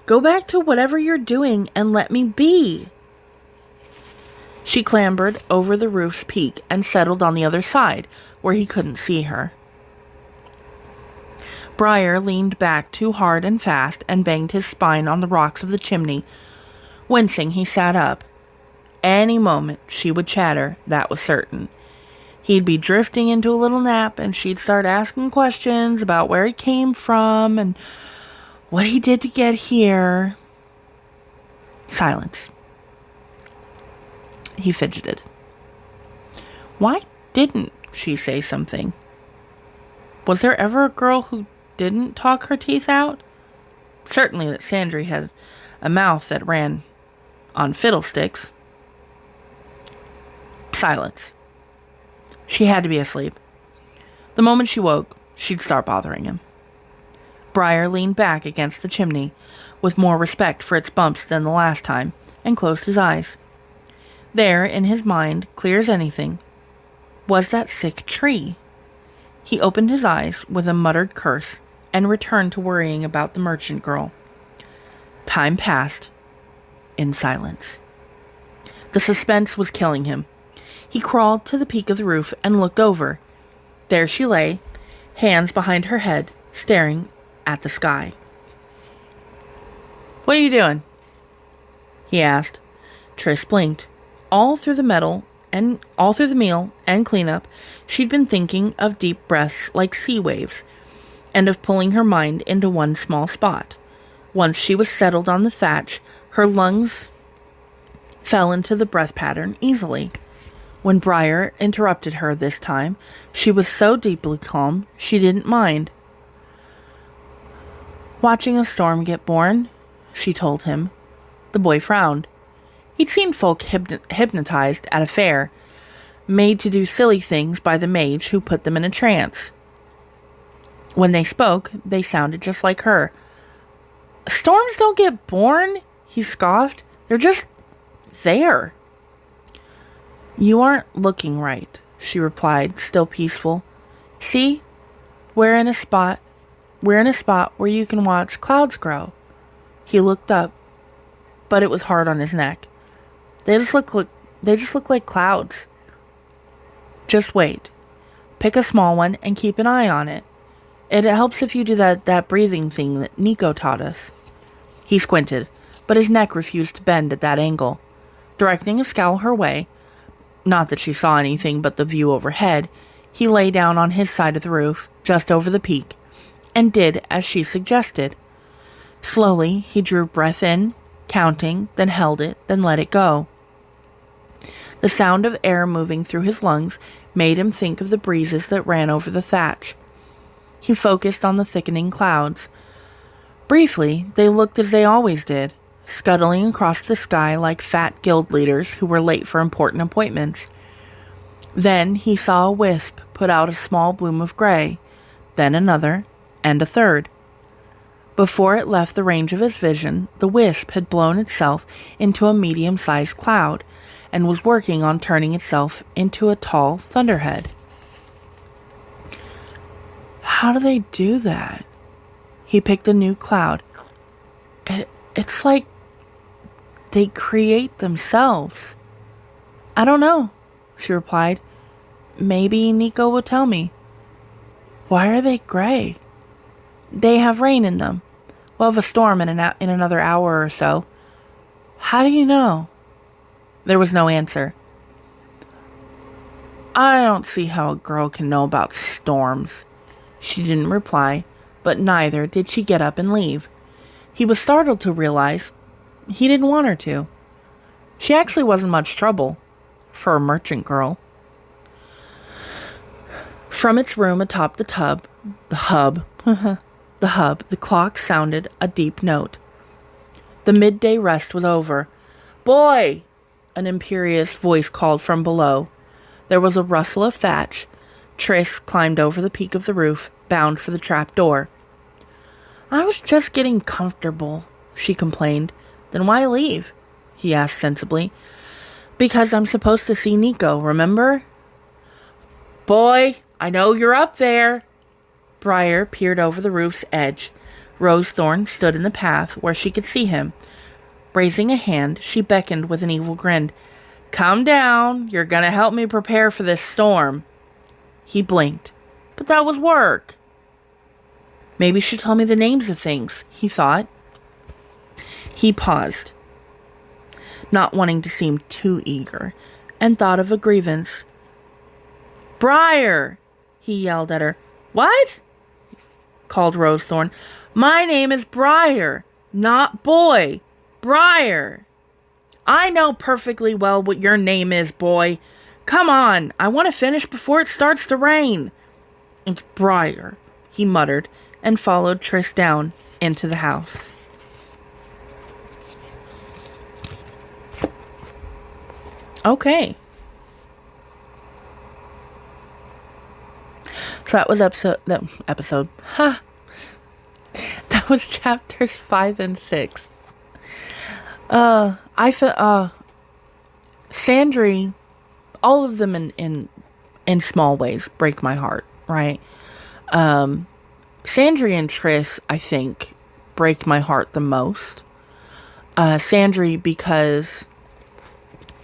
Go back to whatever you're doing and let me be. She clambered over the roof's peak and settled on the other side, where he couldn't see her. Briar leaned back too hard and fast and banged his spine on the rocks of the chimney. Wincing, he sat up. Any moment she would chatter, that was certain. He'd be drifting into a little nap, and she'd start asking questions about where he came from and what he did to get here. Silence. He fidgeted. Why didn't she say something? Was there ever a girl who didn't talk her teeth out? Certainly that Sandry had a mouth that ran on fiddlesticks. Silence. She had to be asleep. The moment she woke, she'd start bothering him. Briar leaned back against the chimney, with more respect for its bumps than the last time, and closed his eyes. There, in his mind, clear as anything, was that sick tree. He opened his eyes with a muttered curse and returned to worrying about the merchant girl. Time passed in silence. The suspense was killing him. He crawled to the peak of the roof and looked over. There she lay, hands behind her head, staring at the sky. "What are you doing?" he asked. Triss blinked. All through the meal and cleanup, she'd been thinking of deep breaths like sea waves, and of pulling her mind into one small spot. Once she was settled on the thatch, her lungs fell into the breath pattern easily. When Briar interrupted her this time, she was so deeply calm she didn't mind. "Watching a storm get born," she told him. The boy frowned. He'd seen folk hypnotized at a fair, made to do silly things by the mage who put them in a trance. When they spoke, they sounded just like her. "Storms don't get born," he scoffed. "They're just there." "You aren't looking right," she replied, still peaceful. "See? We're in a spot where you can watch clouds grow." He looked up, but it was hard on his neck. They just look like clouds. Just wait. Pick a small one and keep an eye on it. It helps if you do that breathing thing that Nico taught us. He squinted, but his neck refused to bend at that angle. Directing a scowl her way, not that she saw anything but the view overhead, he lay down on his side of the roof, just over the peak, and did as she suggested. Slowly, he drew breath in, counting, then held it, then let it go. The sound of air moving through his lungs made him think of the breezes that ran over the thatch. He focused on the thickening clouds. Briefly, they looked as they always did, scuttling across the sky like fat guild leaders who were late for important appointments. Then he saw a wisp put out a small bloom of gray, then another, and a third. Before it left the range of his vision, the wisp had blown itself into a medium-sized cloud, and was working on turning itself into a tall thunderhead. How do they do that? He picked a new cloud. It's like they create themselves. I don't know, she replied. Maybe Nico will tell me. Why are they gray? They have rain in them. We'll have a storm in another hour or so. How do you know? There was no answer. I don't see how a girl can know about storms. She didn't reply, but neither did she get up and leave. He was startled to realize he didn't want her to. She actually wasn't much trouble for a merchant girl. From its room atop the hub, the clock sounded a deep note. The midday rest was over. "Boy!" An imperious voice called from below. There was a rustle of thatch. Triss climbed over the peak of the roof, bound for the trap door. "I was just getting comfortable," she complained. "Then why leave?" he asked sensibly. "Because I'm supposed to see Nico, remember?" Boy, I know you're up there. Briar peered over the roof's edge. Rosethorn stood in the path where she could see him. Raising a hand, she beckoned with an evil grin. Come down. You're gonna help me prepare for this storm. He blinked. But that was work. Maybe she'll tell me the names of things, he thought. He paused, not wanting to seem too eager, and thought of a grievance. Briar! He yelled at her. What? Called Rosethorn. My name is Briar, not boy. Briar. I know perfectly well what your name is, boy. Come on, I want to finish before it starts to rain. It's Briar, he muttered, and followed Triss down into the house. Okay. So that was episode. Ha! That was chapters 5 and 6. I feel, Sandry, all of them in small ways break my heart, right? Sandry and Triss, I think, break my heart the most. Sandry, because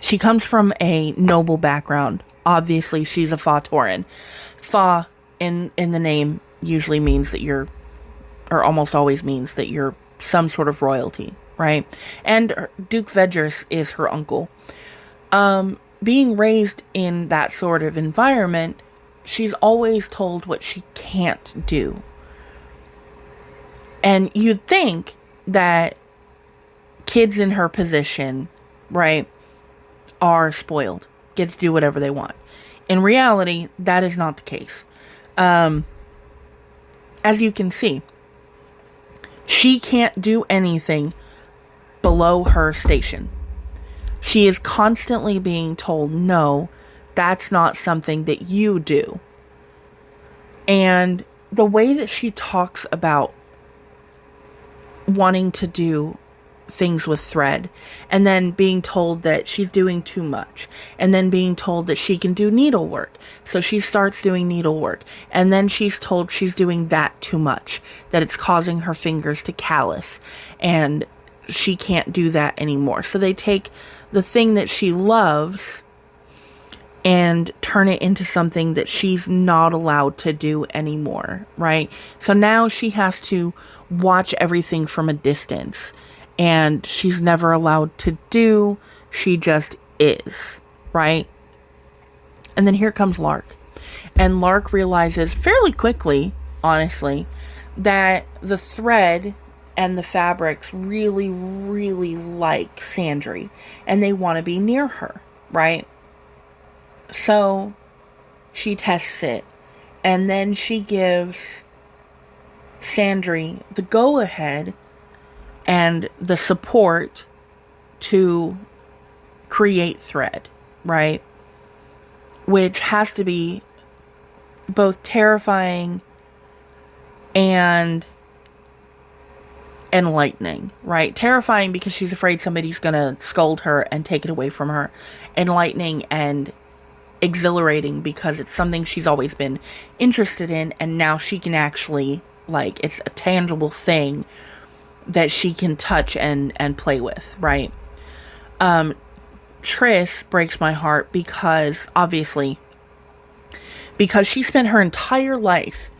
she comes from a noble background. Obviously, she's a Fa-Tauren. Fa, in the name, usually means that you're, or almost always means that you're some sort of royalty, right? And Duke Vedris is her uncle. Being raised in that sort of environment, she's always told what she can't do. And you'd think that kids in her position, right, are spoiled, get to do whatever they want. In reality, that is not the case. As you can see, she can't do anything below her station. She is constantly being told, no, that's not something that you do. And the way that she talks about wanting to do things with thread, and then being told that she's doing too much, and then being told that she can do needlework, so she starts doing needlework, and then she's told she's doing that too much, that it's causing her fingers to callus, and she can't do that anymore. So they take the thing that she loves and turn it into something that she's not allowed to do anymore, right? So now she has to watch everything from a distance, and she's never allowed to do, she just is, right? And then here comes Lark. And Lark realizes fairly quickly, honestly, that the thread and the fabrics really, really like Sandry, and they want to be near her, right? So she tests it, and then she gives Sandry the go-ahead and the support to create thread, right? Which has to be both terrifying and enlightening, right? Terrifying because she's afraid somebody's gonna scold her and take it away from her. Enlightening and exhilarating because it's something she's always been interested in, and now she can actually, like, it's a tangible thing that she can touch and play with, right? Triss breaks my heart because, obviously, because she spent her entire life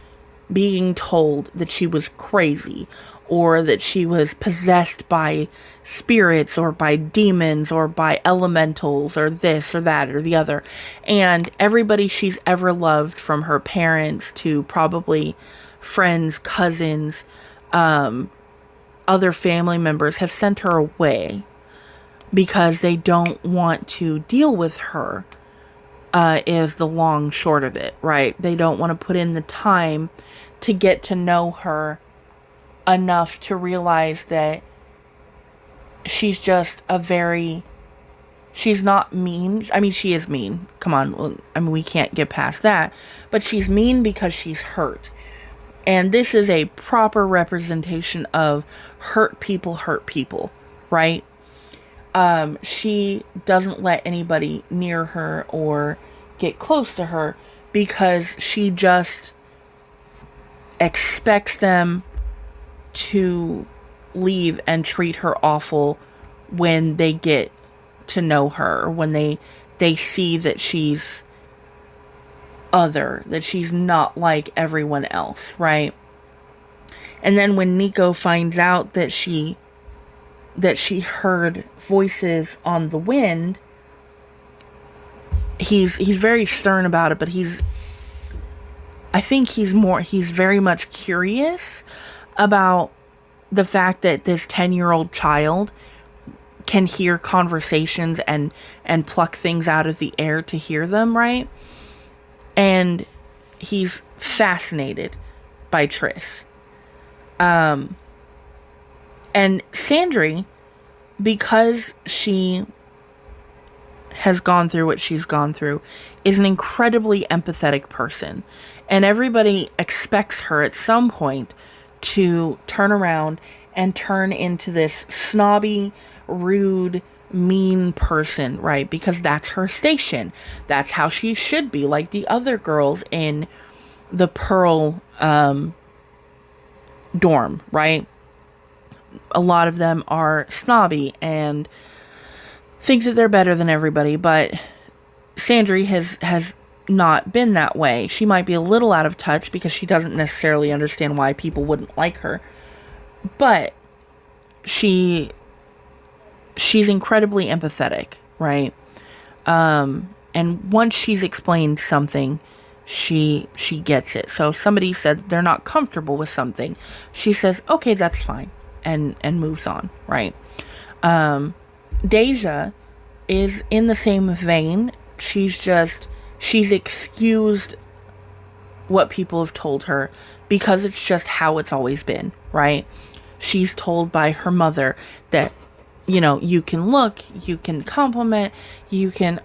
being told that she was crazy, or that she was possessed by spirits, or by demons, or by elementals, or this, or that, or the other. And everybody she's ever loved, from her parents to probably friends, cousins, other family members, have sent her away because they don't want to deal with her, is the long short of it, right? They don't want to put in the time to get to know her enough to realize that she's just she's not mean. I mean, she is mean. Come on. I mean, we can't get past that. But she's mean because she's hurt. And this is a proper representation of hurt people, right? She doesn't let anybody near her or get close to her because she just expects them to leave and treat her awful when they get to know her, or when they see that she's other, that she's not like everyone else, right? And then when Nico finds out that she heard voices on the wind, he's very stern about it, but I think he's very much curious about the fact that this 10-year-old child can hear conversations and pluck things out of the air to hear them, right? And he's fascinated by Triss. And Sandry, because she has gone through what she's gone through, is an incredibly empathetic person. And everybody expects her at some point to turn around and turn into this snobby, rude, mean person, right? Because that's her station. That's how she should be, like the other girls in the Pearl dorm, right? A lot of them are snobby and think that they're better than everybody, but Sandry has not been that way. She might be a little out of touch because she doesn't necessarily understand why people wouldn't like her, but she's incredibly empathetic, right? And once she's explained something, she gets it. So if somebody said they're not comfortable with something, she says, okay, that's fine, and moves on, right? Deja is in the same vein. She's excused what people have told her because it's just how it's always been, right? She's told by her mother that, you can look, you can compliment, you can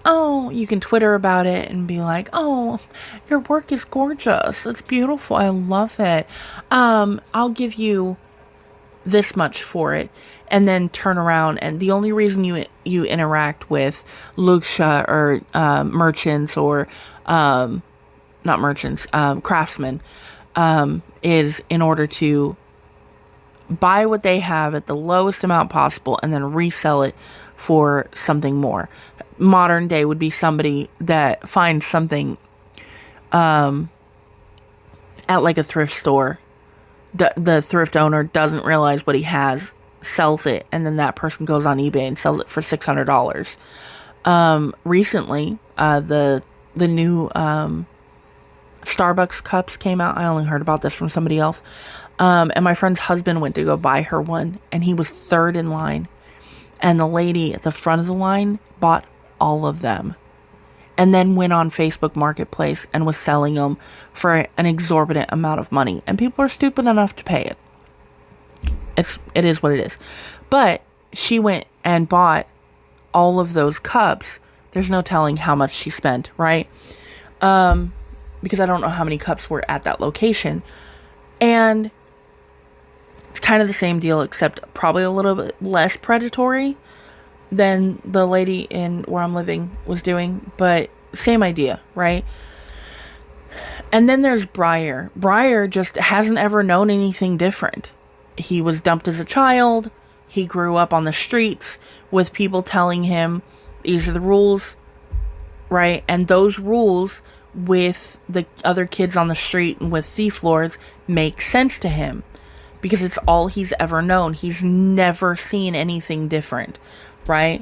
Twitter about it and be like, oh, your work is gorgeous. It's beautiful. I love it. I'll give you this much for it. And then turn around, and the only reason you interact with Luxia or merchants or not merchants, craftsmen, is in order to buy what they have at the lowest amount possible and then resell it for something more. Modern day would be somebody that finds something at like a thrift store. The thrift owner doesn't realize what he has, sells it, and then that person goes on eBay and sells it for $600. Recently, the new Starbucks cups came out. I only heard about this from somebody else. And my friend's husband went to go buy her one, and he was third in line. And the lady at the front of the line bought all of them, and then went on Facebook Marketplace and was selling them for an exorbitant amount of money. And people are stupid enough to pay it. It is what it is. But she went and bought all of those cups. There's no telling how much she spent, right? Because I don't know how many cups were at that location. And it's kind of the same deal, except probably a little bit less predatory than the lady in where I'm living was doing. But same idea, right? And then there's Briar. Briar just hasn't ever known anything different. He was dumped as a child. He grew up on the streets with people telling him, these are the rules, right? And those rules with the other kids on the street and with thief lords make sense to him because it's all he's ever known. He's never seen anything different, right?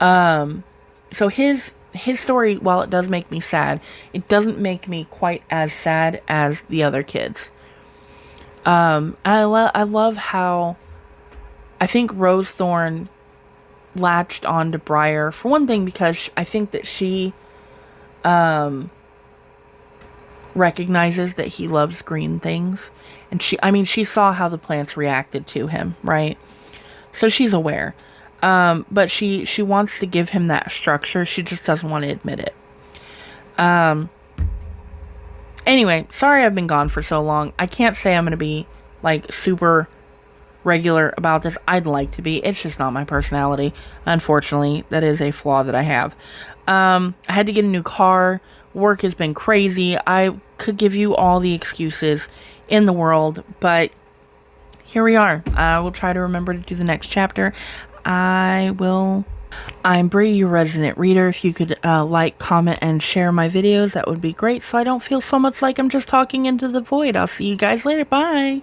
So his story, while it does make me sad, it doesn't make me quite as sad as the other kids. I love how I think Rose Thorn latched on to Briar, for one thing, because I think that she recognizes that he loves green things. And she saw how the plants reacted to him, right? So she's aware. But she wants to give him that structure. She just doesn't want to admit it. Anyway, sorry I've been gone for so long. I can't say I'm going to be, like, super regular about this. I'd like to be. It's just not my personality. Unfortunately, that is a flaw that I have. I had to get a new car Work has been crazy. I could give you all the excuses in the world, but here we are. I will try to remember to do the next chapter. I'm Bree, your resident reader. If you could like, comment, and share my videos, that would be great, so I don't feel so much like I'm just talking into the void. I'll see you guys later. Bye!